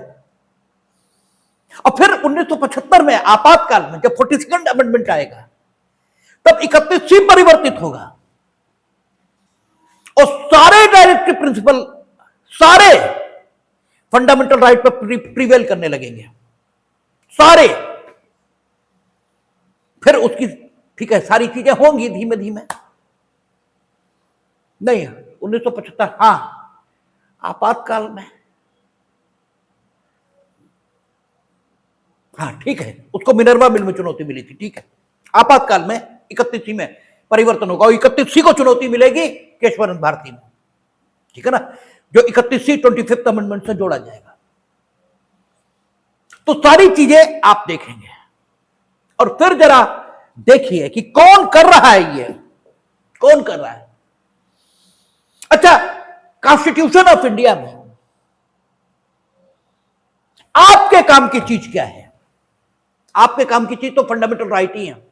और फिर 1975 में आपातकाल में जब 42nd अमेंडमेंट आएगा, तब 31C परिवर्तित होगा और सारे डायरेक्टिव प्रिंसिपल, सारे फंडामेंटल राइट पर प्रीवेल करने लगेंगे, सारे। फिर उसकी, ठीक है, सारी चीजें होंगी धीमे धीमे। नहीं, 1975, हां, आपातकाल में, हाँ ठीक है, उसको मिनर्वा बिल में चुनौती मिली थी, ठीक है। आपातकाल में 31C में परिवर्तन होगा और 31C को चुनौती मिलेगी केशवानंद भारती में, ठीक है ना, जो 31C 25th अमेंडमेंट से जोड़ा जाएगा। तो सारी चीजें आप देखेंगे। और फिर जरा देखिए कि कौन कर रहा है, ये कौन कर रहा है। अच्छा, कॉन्स्टिट्यूशन ऑफ इंडिया में आपके काम की चीज क्या है? आपके काम की चीज तो फंडामेंटल राइट ही है।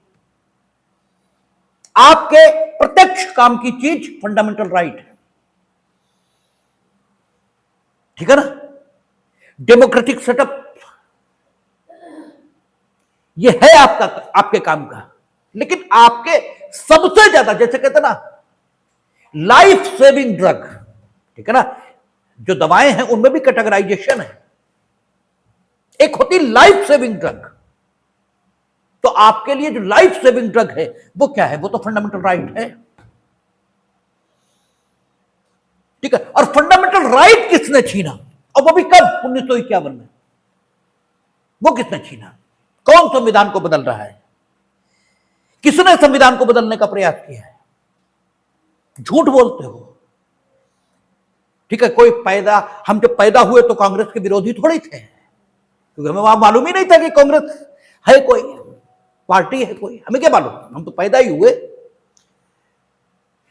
आपके प्रत्यक्ष काम की चीज फंडामेंटल राइट है, ठीक है ना। डेमोक्रेटिक सेटअप ये है आपका, आपके काम का। लेकिन आपके सबसे ज्यादा, जैसे कहते ना, लाइफ सेविंग ड्रग, ठीक है ना, जो दवाएं हैं उनमें भी कैटेगराइजेशन है। एक होती लाइफ सेविंग ड्रग, तो आपके लिए जो लाइफ सेविंग ड्रग है वो क्या है? वो तो फंडामेंटल राइट है। ठीक है, और फंडामेंटल राइट किसने छीना, और वो भी कब, 1951 में। वो किसने छीना? कौन संविधान को बदल रहा है? किसने संविधान को बदलने का प्रयास किया है? झूठ बोलते हो। ठीक है, कोई हम जब पैदा हुए तो कांग्रेस के विरोधी थोड़े थे, क्योंकि हमें वहां मालूम ही नहीं था कि कांग्रेस है, कोई पार्टी है कोई, हमें क्या मालूम, हम तो पैदा ही हुए।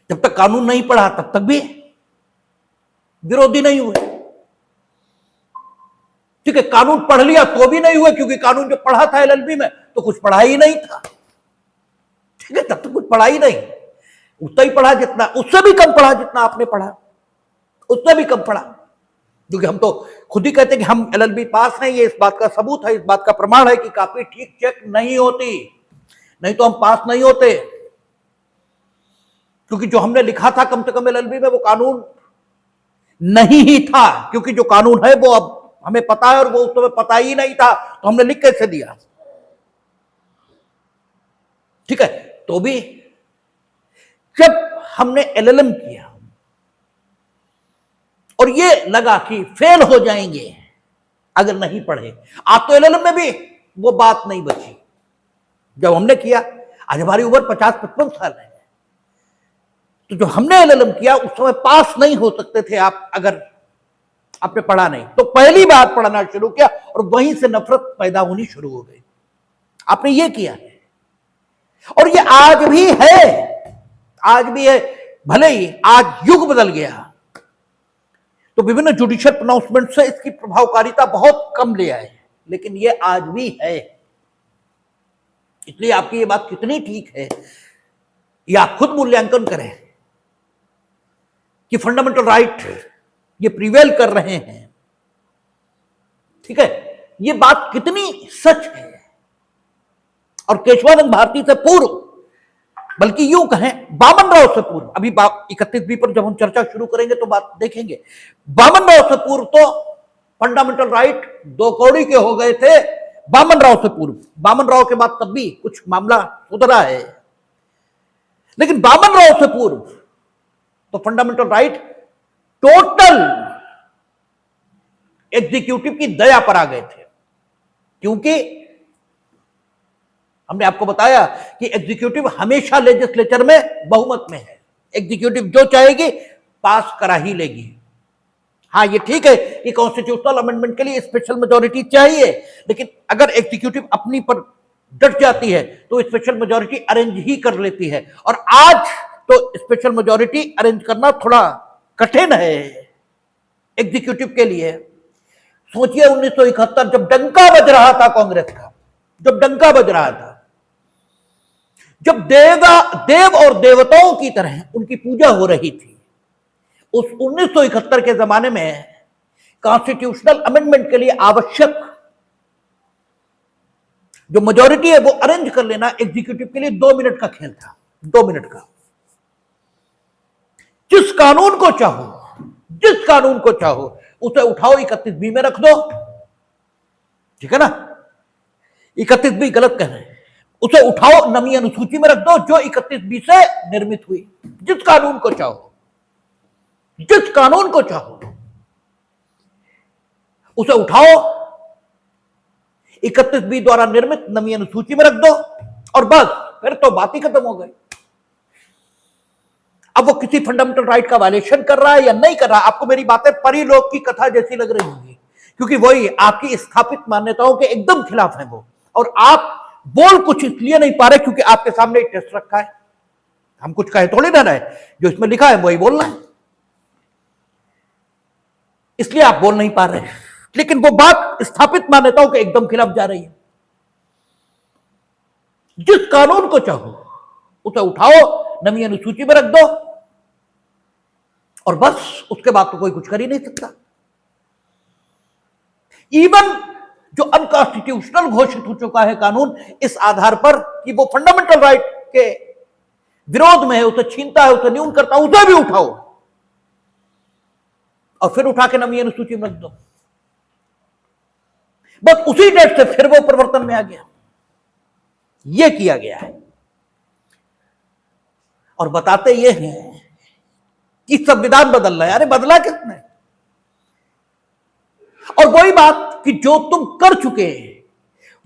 जब तक कानून नहीं पढ़ा तब तक भी विरोधी नहीं हुए। ठीक है, कानून पढ़ लिया तो भी नहीं हुए, क्योंकि कानून जो पढ़ा था एलएलबी में तो कुछ पढ़ा ही नहीं था। ठीक है, तब तो कुछ पढ़ा ही नहीं, उतना ही पढ़ा जितना, उससे भी कम पढ़ा जितना आपने पढ़ा, उससे भी कम पढ़ा। क्योंकि हम तो खुद ही कहते हैं कि हम एलएलबी पास हैं, ये इस बात का सबूत है, इस बात का प्रमाण है कि कॉपी ठीक चेक नहीं होती, नहीं तो हम पास नहीं होते। क्योंकि जो हमने लिखा था कम से कम एलएलबी में वो कानून नहीं ही था, क्योंकि जो कानून है वो अब हमें पता है और वो उस समय पता ही नहीं था, तो हमने लिख कैसे दिया। ठीक है, तो भी जब हमने एलएलएम किया और ये लगा कि फेल हो जाएंगे अगर नहीं पढ़े, आज तो एलएलएम में भी वो बात नहीं बची। जब हमने किया, आज हमारी उम्र 50-55 साल है, तो जो हमने एलएलएम किया उस समय पास नहीं हो सकते थे आप अगर आपने पढ़ा नहीं। तो पहली बार पढ़ना शुरू किया और वहीं से नफरत पैदा होनी शुरू हो गई। आपने ये किया है और ये आज भी है, आज भी है। भले ही आज युग बदल गया तो विभिन्न जुडिशियल प्रोनाउंसमेंट से इसकी प्रभावकारिता बहुत कम ले आए, लेकिन ये आज भी है। इसलिए आपकी ये बात कितनी ठीक है ये आप खुद मूल्यांकन करें कि फंडामेंटल राइट ये प्रिवेल कर रहे हैं। ठीक है, ये बात कितनी सच है। और केशवानंद भारती से पूर्व, बल्कि यूं कहें बामन राव से पूर्व, अभी 31B पर जब हम चर्चा शुरू करेंगे तो बात देखेंगे, बामन राव से पूर्व तो फंडामेंटल राइट दो कौड़ी के हो गए थे। बामन राव से पूर्व, बामन राव के बाद तब भी कुछ मामला सुधरा है, लेकिन बामन राव से पूर्व तो फंडामेंटल राइट टोटल एग्जीक्यूटिव की दया पर आ गए थे। क्योंकि हमने आपको बताया कि एग्जीक्यूटिव हमेशा लेजिस्लेचर में बहुमत में है, एग्जीक्यूटिव जो चाहेगी पास करा ही लेगी। हाँ, ये ठीक है कि कॉन्स्टिट्यूशनल अमेंडमेंट के लिए स्पेशल मेजॉरिटी चाहिए, लेकिन अगर एग्जीक्यूटिव अपनी पर डट जाती है तो स्पेशल मेजॉरिटी अरेंज ही कर लेती है। और आज तो स्पेशल मेजॉरिटी अरेंज करना थोड़ा कठिन है एग्जीक्यूटिव के लिए। सोचिए 1971 जब डंका बज रहा था कांग्रेस का, जब डंका बज रहा था, जब देव और देवताओं की तरह उनकी पूजा हो रही थी, उस 1971 के जमाने में कॉन्स्टिट्यूशनल अमेंडमेंट के लिए आवश्यक जो मेजॉरिटी है वो अरेंज कर लेना एग्जीक्यूटिव के लिए 2 मिनट का खेल था। 2 मिनट का, जिस कानून को चाहो उसे उठाओ 31B में रख दो। ठीक है ना, 31B गलत कह रहे हैं, उसे उठाओ नवी अनुसूची में रख दो जो 31B से निर्मित हुई। जिस कानून को चाहो उसे उठाओ 31B द्वारा निर्मित नवी अनुसूची में रख दो और बस, फिर तो बात ही खत्म हो गई। अब वो किसी फंडामेंटल राइट का वायलेशन कर रहा है या नहीं कर रहा, आपको मेरी बातें परिलोक की कथा जैसी लग रही होंगी, क्योंकि वही आपकी स्थापित मान्यताओं के एकदम खिलाफ है वो। और आप बोल कुछ इसलिए नहीं पा रहे क्योंकि आपके सामने एक टेस्ट रखा है। हम कुछ कहे थोड़ी ना रहे, जो इसमें लिखा है वही बोलना है, इसलिए आप बोल नहीं पा रहे। लेकिन वो बात स्थापित मान्यताओं के एकदम खिलाफ जा रही है। जिस कानून को चाहो उसे उठाओ नवी अनुसूची में रख दो और बस, उसके बाद तो कोई कुछ कर ही नहीं सकता। इवन जो अनकॉन्स्टिट्यूशनल घोषित हो चुका है कानून इस आधार पर कि वो फंडामेंटल राइट के विरोध में है, उसे छीनता है, उसे न्यून करता है, उसे भी उठाओ और फिर उठा के नवी अनुसूची में रख दो। बस उसी डेट से फिर वो परिवर्तन में आ गया। ये किया गया है और बताते ये हैं कि संविधान बदल रहा है। अरे बदला किसने? और वही बात कि जो तुम कर चुके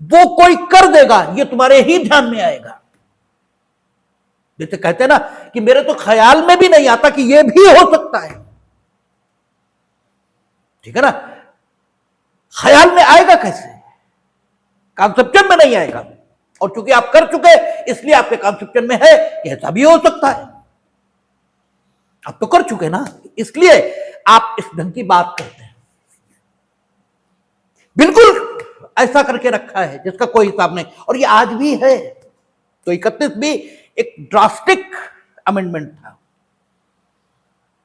वो कोई कर देगा, ये तुम्हारे ही ध्यान में आएगा। जैसे कहते हैं ना कि मेरे तो ख्याल में भी नहीं आता कि ये भी हो सकता है, ठीक है ना। ख्याल में आएगा कैसे? कॉन्सेप्शन में नहीं आएगा। और चूंकि आप कर चुके इसलिए आपके कॉन्सेप्शन में है कि ऐसा भी हो सकता है। आप तो कर चुके ना, इसलिए आप इस ढंग की बात करते हैं। बिल्कुल ऐसा करके रखा है जिसका कोई हिसाब नहीं, और ये आज भी है। तो 31 भी एक ड्रास्टिक अमेंडमेंट था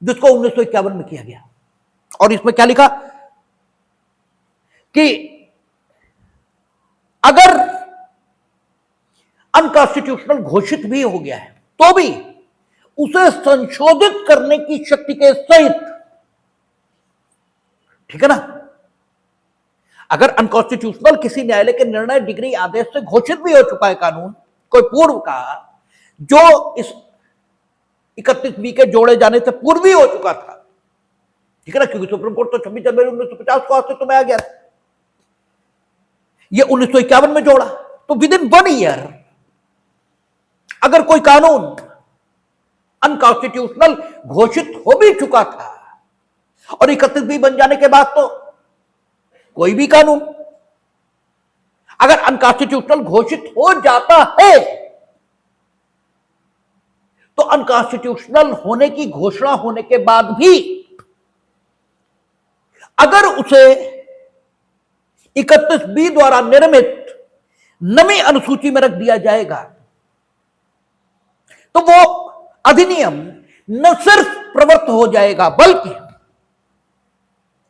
जिसको 1951 में किया गया। और इसमें क्या लिखा कि अगर अनकॉन्स्टिट्यूशनल घोषित भी हो गया है तो भी उसे संशोधित करने की शक्ति के सहित, ठीक है ना। अगर अनकॉन्स्टिट्यूशनल किसी न्यायालय के निर्णय, डिग्री, आदेश से घोषित भी हो चुका है कानून कोई पूर्व का, जो इस 31 बी के जोड़े जाने से पूर्व ही हो चुका था, ठीक है ना, क्योंकि सुप्रीम कोर्ट तो 26 जनवरी 1950 को अस्तित्व में आ गया, ये 1951 में जोड़ा। तो विद इन 1 ईयर अगर कोई कानून अनकॉन्स्टिट्यूशनल घोषित हो भी चुका था और 31 बी बन जाने के बाद तो कोई भी कानून अगर अनकॉन्स्टिट्यूशनल घोषित हो जाता है तो अनकॉन्स्टिट्यूशनल होने की घोषणा होने के बाद भी अगर उसे 31 बी द्वारा निर्मित नवी अनुसूची में रख दिया जाएगा तो वो अधिनियम न सिर्फ प्रवृत्त हो जाएगा बल्कि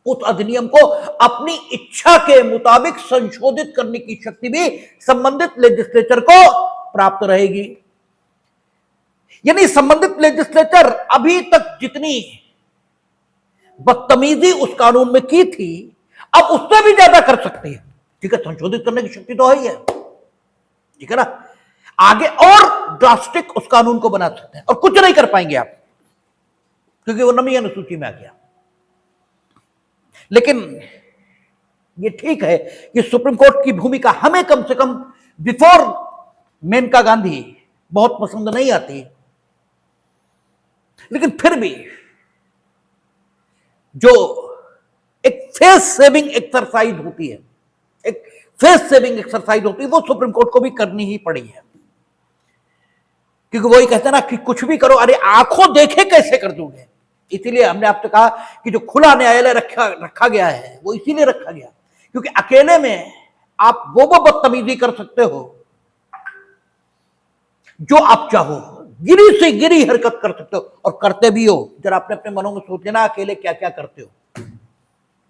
उस अधिनियम को अपनी इच्छा के मुताबिक संशोधित करने की शक्ति भी संबंधित लेजिस्लेचर को प्राप्त रहेगी। यानी संबंधित लेजिस्लेचर अभी तक जितनी बदतमीजी उस कानून में की थी अब उससे भी ज्यादा कर सकती है, ठीक है। संशोधित करने की शक्ति तो है, ठीक है ना। आगे और ड्रास्टिक उस कानून को बना सकते हैं और कुछ नहीं कर पाएंगे आप, क्योंकि वो नवी अनुसूची में आ गया। लेकिन ये ठीक है कि सुप्रीम कोर्ट की भूमिका हमें कम से कम बिफोर मेनका गांधी बहुत पसंद नहीं आती, लेकिन फिर भी जो एक फेस सेविंग एक्सरसाइज होती है, एक फेस सेविंग एक्सरसाइज होती है, वो सुप्रीम कोर्ट को भी करनी ही पड़ी है। क्योंकि वही कहते हैं ना कि कुछ भी करो, अरे आंखों देखे कैसे कर दोगे। इसीलिए हमने आपसे कहा कि जो खुला न्यायालय रखा गया है वो इसीलिए रखा गया क्योंकि अकेले में आप वो बदतमीजी कर सकते हो जो आप चाहो, गिरी से गिरी हरकत कर सकते हो और करते भी हो। जरा अपने अपने मनों में सोच लेना अकेले क्या क्या करते हो।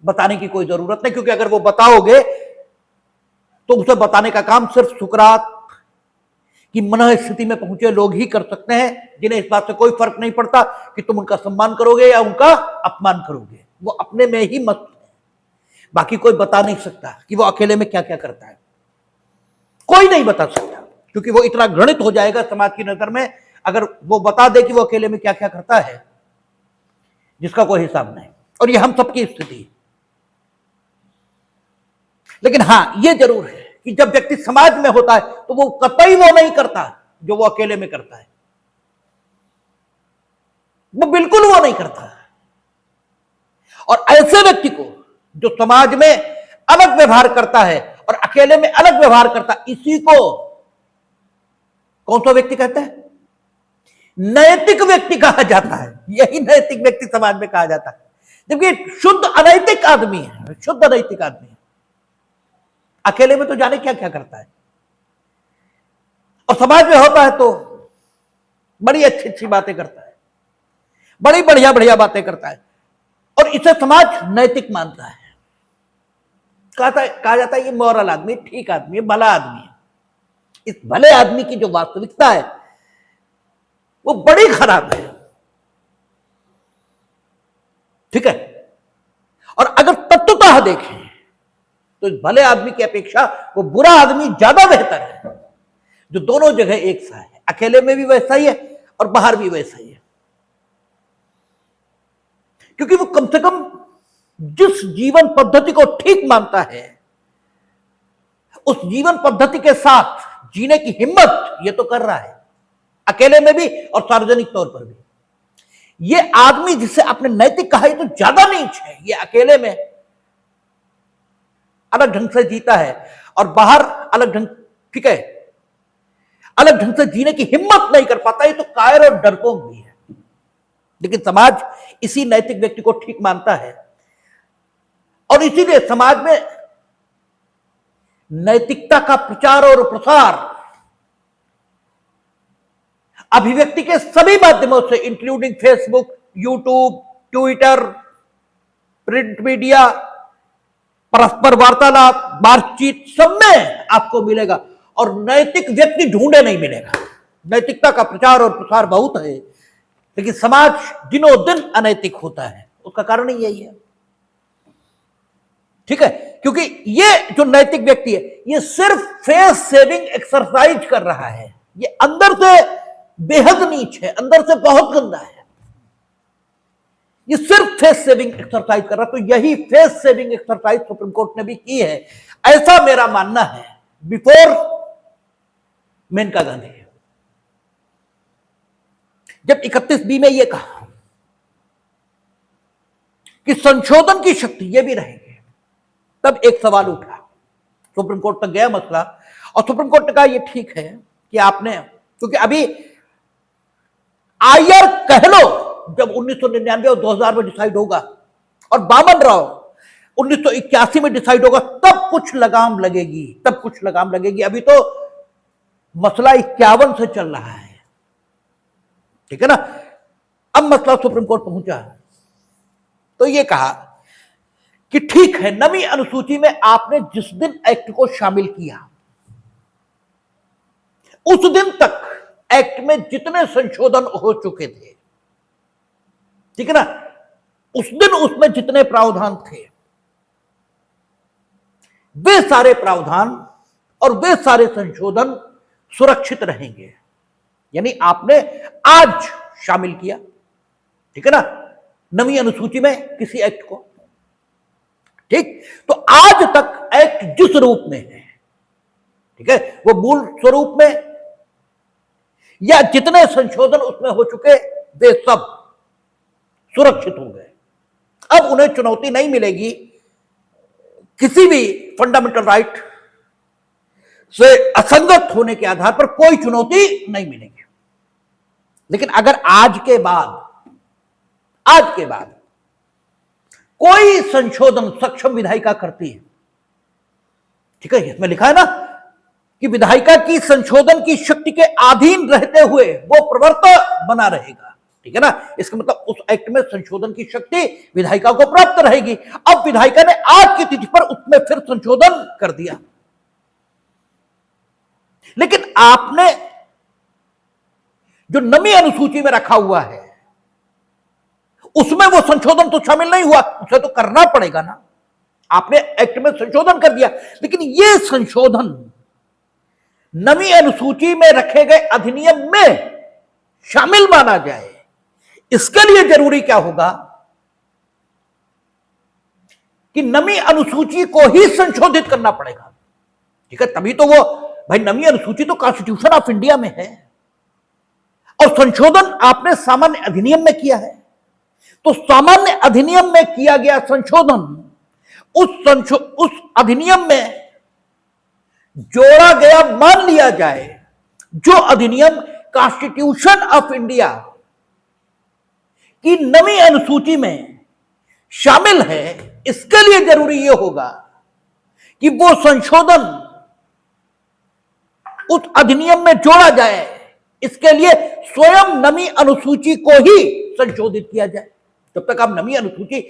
बताने की कोई जरूरत नहीं, क्योंकि अगर वो बताओगे तो उसे बताने का काम सिर्फ सुकरात कि मन स्थिति में पहुंचे लोग ही कर सकते हैं, जिन्हें इस बात से कोई फर्क नहीं पड़ता कि तुम उनका सम्मान करोगे या उनका अपमान करोगे। वो अपने में ही मस्त है, बाकी कोई बता नहीं सकता कि वो अकेले में क्या क्या करता है। कोई नहीं बता सकता क्योंकि वो इतना घृणित हो जाएगा समाज की नजर में अगर वो बता दे कि वो अकेले में क्या क्या करता है जिसका कोई हिसाब नहीं। और ये हम सबकी स्थिति है। लेकिन हां ये जरूर है कि जब व्यक्ति समाज में होता है तो वो कतई वो नहीं करता जो वो अकेले में करता है, वो बिल्कुल वो नहीं करता। और ऐसे व्यक्ति को जो समाज में अलग व्यवहार करता है और अकेले में अलग व्यवहार करता है, इसी को कौन सा व्यक्ति कहते हैं? नैतिक व्यक्ति कहा जाता है। यही नैतिक व्यक्ति समाज में कहा जाता है, जबकि शुद्ध अनैतिक आदमी है, शुद्ध अनैतिक आदमी है। अकेले में तो जाने क्या क्या करता है और समाज में होता है तो बड़ी अच्छी अच्छी बातें करता है, बड़ी बढ़िया बढ़िया बातें करता है और इसे समाज नैतिक मानता है। कहा जाता है ये मॉरल आदमी, ठीक आदमी है, भला आदमी है। इस भले आदमी की जो वास्तविकता है वो बड़ी खराब है, ठीक है। और अगर तत्वतः देखें तो इस भले आदमी की अपेक्षा वो बुरा आदमी ज्यादा बेहतर है, जो दोनों जगह एक सा है, अकेले में भी वैसा ही है और बाहर भी वैसा ही है। क्योंकि वो कम से कम जिस जीवन पद्धति को ठीक मानता है उस जीवन पद्धति के साथ जीने की हिम्मत ये तो कर रहा है, अकेले में भी और सार्वजनिक तौर पर भी। ये आदमी जिसे आपने नैतिक कहा, ये तो ज्यादा नीच है। ये अकेले में अलग ढंग से जीता है और बाहर अलग ढंग, ठीक है, अलग ढंग से जीने की हिम्मत नहीं कर पाता। ये तो कायर और डरपोक भी है। लेकिन समाज इसी नैतिक व्यक्ति को ठीक मानता है और इसीलिए समाज में नैतिकता का प्रचार और प्रसार अभिव्यक्ति के सभी माध्यमों से, including Facebook, YouTube, Twitter, print media, परस्पर वार्तालाप, बातचीत, सब में आपको मिलेगा। और नैतिक व्यक्ति ढूंढे नहीं मिलेगा। नैतिकता का प्रचार और प्रसार बहुत है, लेकिन समाज दिनों दिन अनैतिक होता है। उसका कारण ही यही है, ठीक है, क्योंकि ये जो नैतिक व्यक्ति है ये सिर्फ फेस सेविंग एक्सरसाइज कर रहा है। ये अंदर से बेहद नीच है, अंदर से बहुत गंदा है। ये सिर्फ फेस सेविंग एक्सरसाइज कर रहा है। तो यही face saving exercise supreme court ने भी की है, ऐसा मेरा मानना है, बिफोर मेनका गांधी। जब 31B में यह कहा कि संशोधन की शक्ति ये भी रहेगी, तब एक सवाल उठा, सुप्रीम कोर्ट तक गया मसला और सुप्रीम कोर्ट ने कहा ये ठीक है कि आपने, क्योंकि अभी आयर कह लो जब 1999 और 2000 में डिसाइड होगा और बामन राव 1981 में डिसाइड होगा, तब कुछ लगाम लगेगी, तब कुछ लगाम लगेगी। अभी तो मसला 51 से चल रहा है, ठीक है ना। अब मसला सुप्रीम कोर्ट पहुंचा तो ये कहा कि ठीक है, नवी अनुसूची में आपने जिस दिन एक्ट को शामिल किया उस दिन तक एक्ट में जितने संशोधन हो चुके थे, ठीक है ना, उस दिन उसमें जितने प्रावधान थे वे सारे प्रावधान और वे सारे संशोधन सुरक्षित रहेंगे। यानी आपने आज शामिल किया, ठीक है ना, नवी अनुसूची में किसी एक्ट को, ठीक, तो आज तक एक्ट जिस रूप में है, ठीक है, वो मूल स्वरूप में या जितने संशोधन उसमें हो चुके वे सब सुरक्षित हो गए। अब उन्हें चुनौती नहीं मिलेगी, किसी भी फंडामेंटल राइट से असंगत होने के आधार पर कोई चुनौती नहीं मिलेगी। लेकिन अगर आज के बाद कोई संशोधन सक्षम विधायिका करती है, ठीक है, इसमें लिखा है ना कि विधायिका की संशोधन की शक्ति के अधीन रहते हुए वो प्रवर्तक बना रहेगा, ठीक है ना। इसका मतलब उस एक्ट में संशोधन की शक्ति विधायिका को प्राप्त रहेगी। अब विधायिका ने आज की तिथि पर उसमें फिर संशोधन कर दिया, लेकिन आपने जो नवी अनुसूची में रखा हुआ है उसमें वो संशोधन तो शामिल नहीं हुआ, उसे तो करना पड़ेगा ना। आपने एक्ट में संशोधन कर दिया, लेकिन ये संशोधन नवी अनुसूची में रखे गए अधिनियम में शामिल माना जाए, इसके लिए जरूरी क्या होगा कि नवी अनुसूची को ही संशोधित करना पड़ेगा, ठीक है। तभी तो वो, भाई नवी अनुसूची तो कॉन्स्टिट्यूशन ऑफ इंडिया में है और संशोधन आपने सामान्य अधिनियम में किया है। तो सामान्य अधिनियम में किया गया संशोधन उस अधिनियम में जोड़ा गया मान लिया जाए, जो अधिनियम कॉन्स्टिट्यूशन ऑफ इंडिया की नवी अनुसूची में शामिल है। इसके लिए जरूरी यह होगा कि वो संशोधन उस अधिनियम में जोड़ा जाए, इसके लिए स्वयं नवी अनुसूची को ही संशोधित किया जाए। जब तक आप नवी अनुसूची,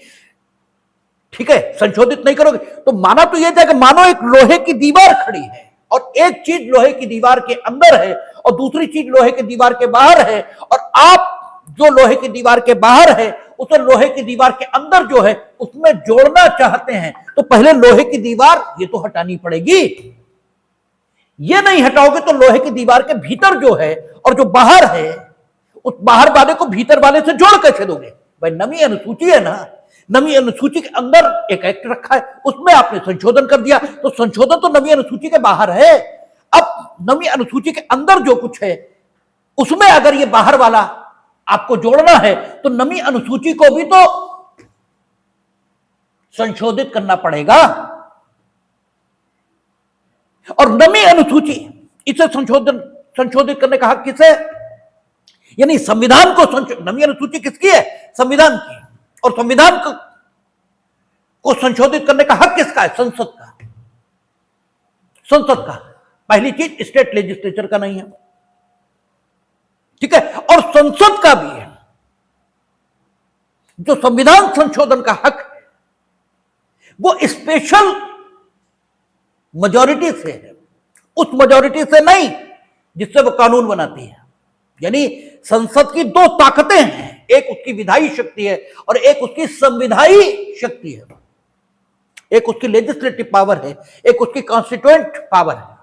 ठीक है, संशोधित नहीं करोगे तो माना तो यह जाएगा, मानो एक लोहे की दीवार खड़ी है और एक चीज लोहे की दीवार के अंदर है और दूसरी चीज लोहे की दीवार के बाहर है, और आप जो लोहे की दीवार के बाहर है उसे लोहे की दीवार के अंदर जो है उसमें जोड़ना चाहते हैं, तो पहले लोहे की दीवार ये तो हटानी पड़ेगी। ये नहीं हटाओगे तो लोहे की दीवार के भीतर जो है और जो बाहर है, उस बाहर वाले को भीतर वाले से जोड़ कैसे दोगे? भाई नवी अनुसूची है ना, नवी अनुसूची के अंदर एक एक्ट रखा है, उसमें आपने संशोधन कर दिया, तो संशोधन तो नवी अनुसूची के बाहर है। अब नवी अनुसूची के अंदर जो कुछ है उसमें अगर ये बाहर वाला आपको जोड़ना है तो नवी अनुसूची को भी तो संशोधित करना पड़ेगा। और नवी अनुसूची, इसे संशोधित करने का हक किसे, यानी संविधान को नवी अनुसूची किसकी है, संविधान की। और संविधान को संशोधित करने का हक किसका है, संसद का। संसद का, पहली चीज स्टेट लेजिस्लेचर का नहीं है, ठीक है। और संसद का भी है, जो संविधान संशोधन का हक है वो स्पेशल मेजॉरिटी से है, उस मेजॉरिटी से नहीं जिससे वो कानून बनाती है। यानी संसद की दो ताकतें हैं, एक उसकी विधायी शक्ति है और एक उसकी संविधायी शक्ति है। एक उसकी लेजिस्लेटिव पावर है, एक उसकी कॉन्स्टिट्यूएंट पावर है।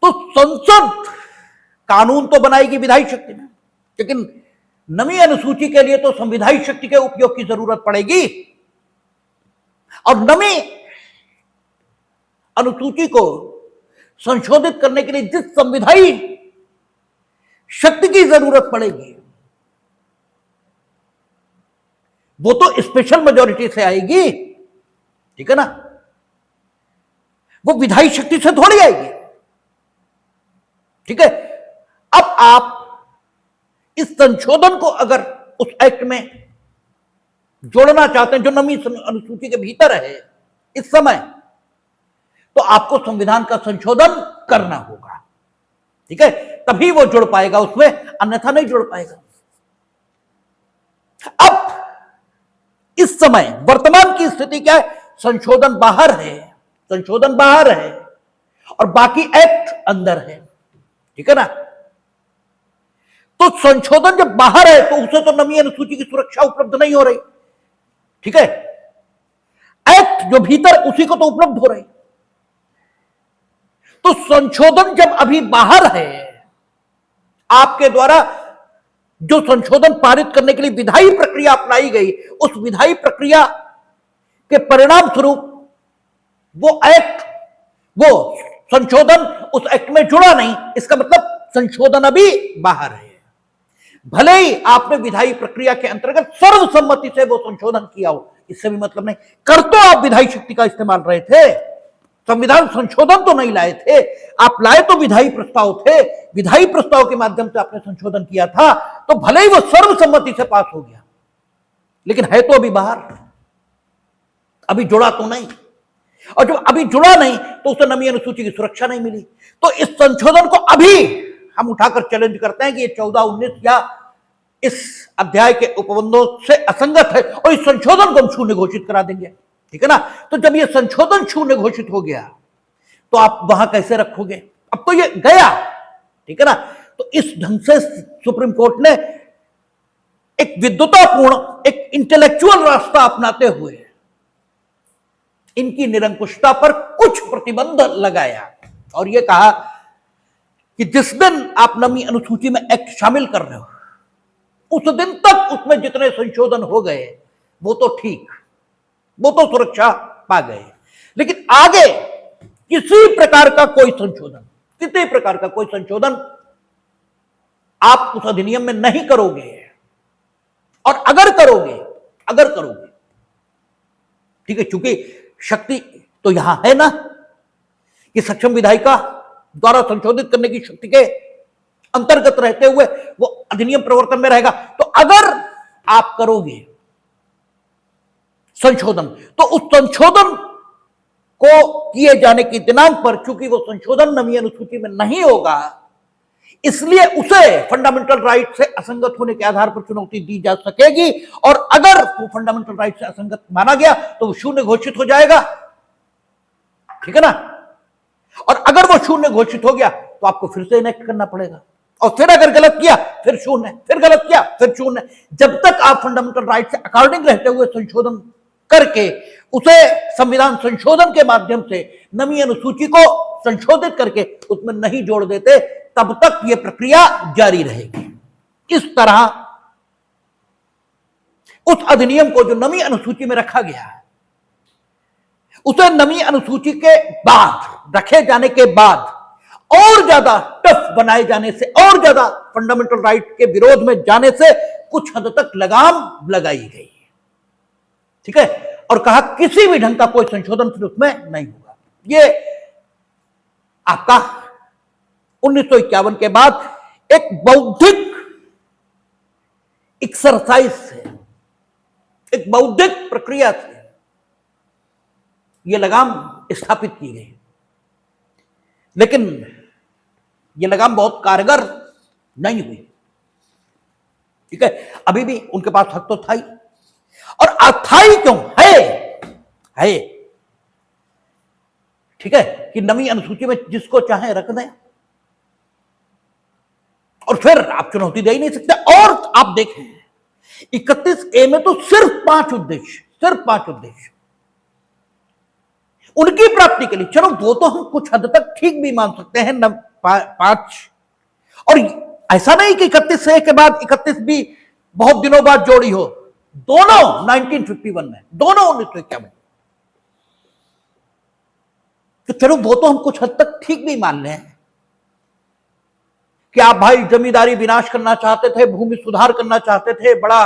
तो संसद कानून तो बनाएगी विधायी शक्ति में, लेकिन नवी अनुसूची के लिए तो संविधायी शक्ति के उपयोग की जरूरत पड़ेगी। और नवी अनुसूची को संशोधित करने के लिए जिस संविधायी शक्ति की जरूरत पड़ेगी वो तो स्पेशल मेजॉरिटी से आएगी, ठीक है ना, वो विधायी शक्ति से थोड़ी आएगी, ठीक है। अब आप इस संशोधन को अगर उस एक्ट में जोड़ना चाहते हैं जो नवी अनुसूची के भीतर है इस समय, तो आपको संविधान का संशोधन करना होगा, ठीक है, तभी वो जुड़ पाएगा उसमें, अन्यथा नहीं जुड़ पाएगा। अब इस समय वर्तमान की स्थिति क्या है, संशोधन बाहर है, संशोधन बाहर है और बाकी एक्ट अंदर है, ठीक है ना। तो संशोधन जब बाहर है तो उसे तो नवी अनुसूची की सुरक्षा उपलब्ध नहीं हो रही, ठीक है। एक्ट जो भीतर उसी को तो उपलब्ध हो रही। तो संशोधन जब अभी बाहर है, आपके द्वारा जो संशोधन पारित करने के लिए विधायी प्रक्रिया अपनाई गई, उस विधायी प्रक्रिया के परिणाम स्वरूप वो एक्ट, वो संशोधन उस एक्ट में जुड़ा नहीं, इसका मतलब संशोधन अभी बाहर है। भले ही आपने विधायी प्रक्रिया के अंतर्गत सर्वसम्मति से वो संशोधन किया हो, इससे भी मतलब नहीं। कर तो आप विधायी शक्ति का इस्तेमाल रहे थे, संविधान संशोधन तो नहीं लाए थे, आप लाए तो विधायी प्रस्ताव थे, विधायी प्रस्ताव के माध्यम से आपने संशोधन किया था, तो भले ही वो सर्वसम्मति से पास हो गया, लेकिन है तो अभी बाहर, अभी जुड़ा तो नहीं। और जब अभी जुड़ा नहीं तो उसे नवी अनुसूची की सुरक्षा नहीं मिली। तो इस संशोधन को अभी हम उठाकर चैलेंज करते हैं कि ये 14, 19 या इस अध्याय के उपबंधों से असंगत है और इस संशोधन को हम शून्य घोषित करा देंगे, ठीक है ना। तो जब ये संशोधन शून्य घोषित हो गया तो आप वहां कैसे रखोगे, अब तो ये गया, ठीक है ना। तो इस ढंग से सुप्रीम कोर्ट ने एक विद्वतापूर्ण, एक इंटेलेक्चुअल रास्ता अपनाते हुए इनकी निरंकुशता पर कुछ प्रतिबंध लगाया और यह कहा कि जिस दिन आप नवी अनुसूची में एक्ट शामिल कर रहे हो उस दिन तक उसमें जितने संशोधन हो गए वो तो ठीक, वो तो सुरक्षा पा गए, लेकिन आगे किसी प्रकार का कोई संशोधन, किसी प्रकार का कोई संशोधन आप उस अधिनियम में नहीं करोगे। और अगर करोगे, ठीक है, चूंकि शक्ति तो यहां है ना कि सक्षम विधायिका द्वारा संशोधित करने की शक्ति के अंतर्गत रहते हुए वो अधिनियम प्रवर्तन में रहेगा। तो अगर आप करोगे संशोधन तो उस संशोधन को किए जाने के दिनांक पर, चूंकि वो संशोधन नवी अनुसूची में नहीं होगा, इसलिए उसे फंडामेंटल राइट से असंगत होने के आधार पर चुनौती दी जा सकेगी। और अगर वो फंडामेंटल राइट से असंगत माना गया तो वो शून्य घोषित हो जाएगा, ठीक है ना। और अगर वो शून्य घोषित हो गया तो आपको फिर से इनेक्ट करना पड़ेगा, और फिर अगर गलत किया फिर शून्य, फिर गलत किया फिर शून्य, जब तक आप फंडामेंटल राइट से अकॉर्डिंग रहते हुए संशोधन करके उसे संविधान संशोधन के माध्यम से नवी अनुसूची को संशोधित करके उसमें नहीं जोड़ देते, तब तक यह प्रक्रिया जारी रहेगी। इस तरह उस अधिनियम को जो नवीं अनुसूची में रखा गया है, उसे नवीं अनुसूची के बाद रखे जाने के बाद और ज्यादा टफ बनाए जाने से, और ज्यादा फंडामेंटल राइट के विरोध में जाने से कुछ हद तक लगाम लगाई गई, ठीक है। और कहा किसी भी ढंग का कोई संशोधन फिर उसमें नहीं होगा। ये आपका 1951 के बाद एक बौद्धिक एक्सरसाइज से, एक बौद्धिक प्रक्रिया से यह लगाम स्थापित की गई, लेकिन यह लगाम बहुत कारगर नहीं हुई, ठीक है। अभी भी उनके पास हक तो था ही, और अस्थाई क्यों है, ठीक है, कि नवीं अनुसूची में जिसको चाहे रख दें और फिर आप चुनौती दे ही नहीं सकते। और आप देखें 31A में तो सिर्फ 5 उद्देश्य उनकी प्राप्ति के लिए, चलो वो तो हम कुछ हद तक ठीक भी मान सकते हैं, 5। और ऐसा नहीं कि 31A के बाद 31B बहुत दिनों बाद जोड़ी हो, दोनों 1951 में, दोनों 1951 में, तो चलो वो तो हम कुछ हद तक ठीक भी मान लें कि आप भाई जमींदारी विनाश करना चाहते थे, भूमि सुधार करना चाहते थे, बड़ा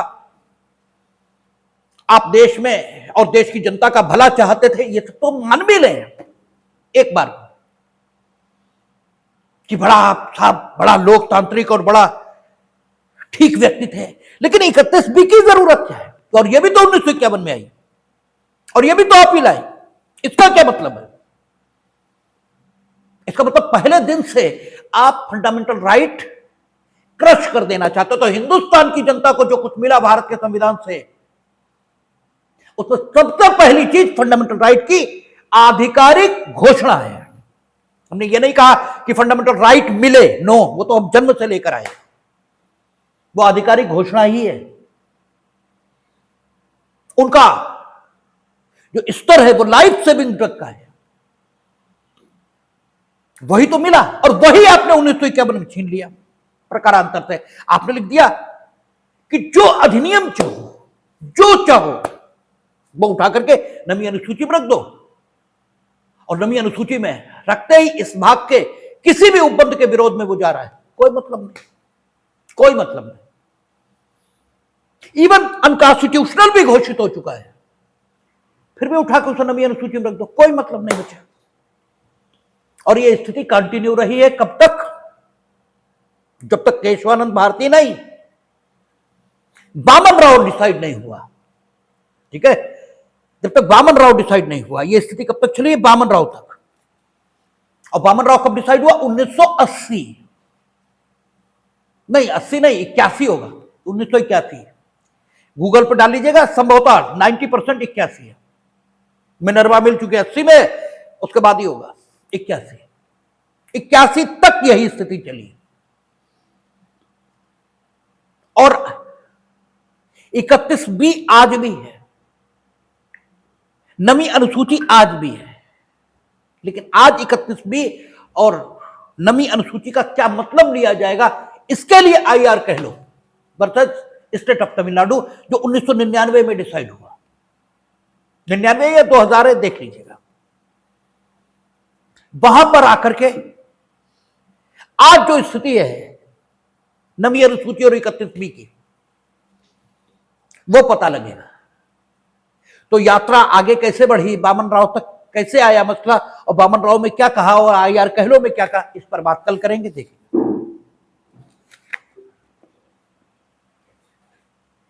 आप देश में और देश की जनता का भला चाहते थे, ये तो मान भी लें एक बार कि बड़ा आप साहब बड़ा लोकतांत्रिक और बड़ा ठीक व्यक्ति थे। लेकिन 31B की जरूरत क्या है? और ये भी तो 1951 में आई, और ये भी तो आप ही लाए। इसका क्या मतलब है? इसका मतलब पहले दिन से आप फंडामेंटल राइट क्रश कर देना चाहते हो। तो हिंदुस्तान की जनता को जो कुछ मिला भारत के संविधान से, उसमें सबसे पहली चीज फंडामेंटल राइट की आधिकारिक घोषणा है। हमने ये नहीं कहा कि फंडामेंटल राइट मिले, नो, वो तो हम जन्म से लेकर आए, वो आधिकारिक घोषणा ही है। उनका जो स्तर है वो लाइफ सेविंग ड्रग का है, वही तो मिला, और वही आपने 1951 में छीन लिया प्रकारांतर से। आपने लिख दिया कि जो अधिनियम चाहो, जो चाहो वो उठा करके नवीं अनुसूची में रख दो, और नवीं अनुसूची में रखते ही इस भाग के किसी भी उपबंध के विरोध में वो जा रहा है, कोई मतलब नहीं, कोई मतलब नहीं। इवन अनकॉन्स्टिट्यूशनल भी घोषित हो चुका है, फिर भी उठा के उसे नवीं अनुसूची में रख दो, कोई मतलब नहीं बचा। और ये स्थिति कंटिन्यू रही है कब तक? जब तक केशवानंद भारती नहीं, वामन राव डिसाइड नहीं हुआ, ठीक है। जब तक वामन राव डिसाइड नहीं हुआ, ये स्थिति कब तक चली? वामन राव तक। और वामन राव कब डिसाइड हुआ? 1980 नहीं, 80 नहीं, 81 होगा, 1981। गूगल पर डाल लीजिएगा, संभवतः 90% 81 है। मिनर्वा मिल चुके 80 में, उसके बाद ही होगा 81 तक यही स्थिति चली। और 31B आज भी है, नवीं अनुसूची आज भी है। लेकिन आज 31B और नवीं अनुसूची का क्या मतलब लिया जाएगा, इसके लिए IR कह लो वर्सेस स्टेट ऑफ तमिलनाडु, जो 1999 में डिसाइड हुआ। 99 या 2000 है, देख लीजिएगा। वहां पर आकर के आज जो स्थिति है नवीं अनुसूची और 31B की, वो पता लगेगा। तो यात्रा आगे कैसे बढ़ी, वामन राव तक कैसे आया मसला, और वामन राव में क्या कहा और IR कहलो में क्या कहा, इस पर बात कल करेंगे। देखिए।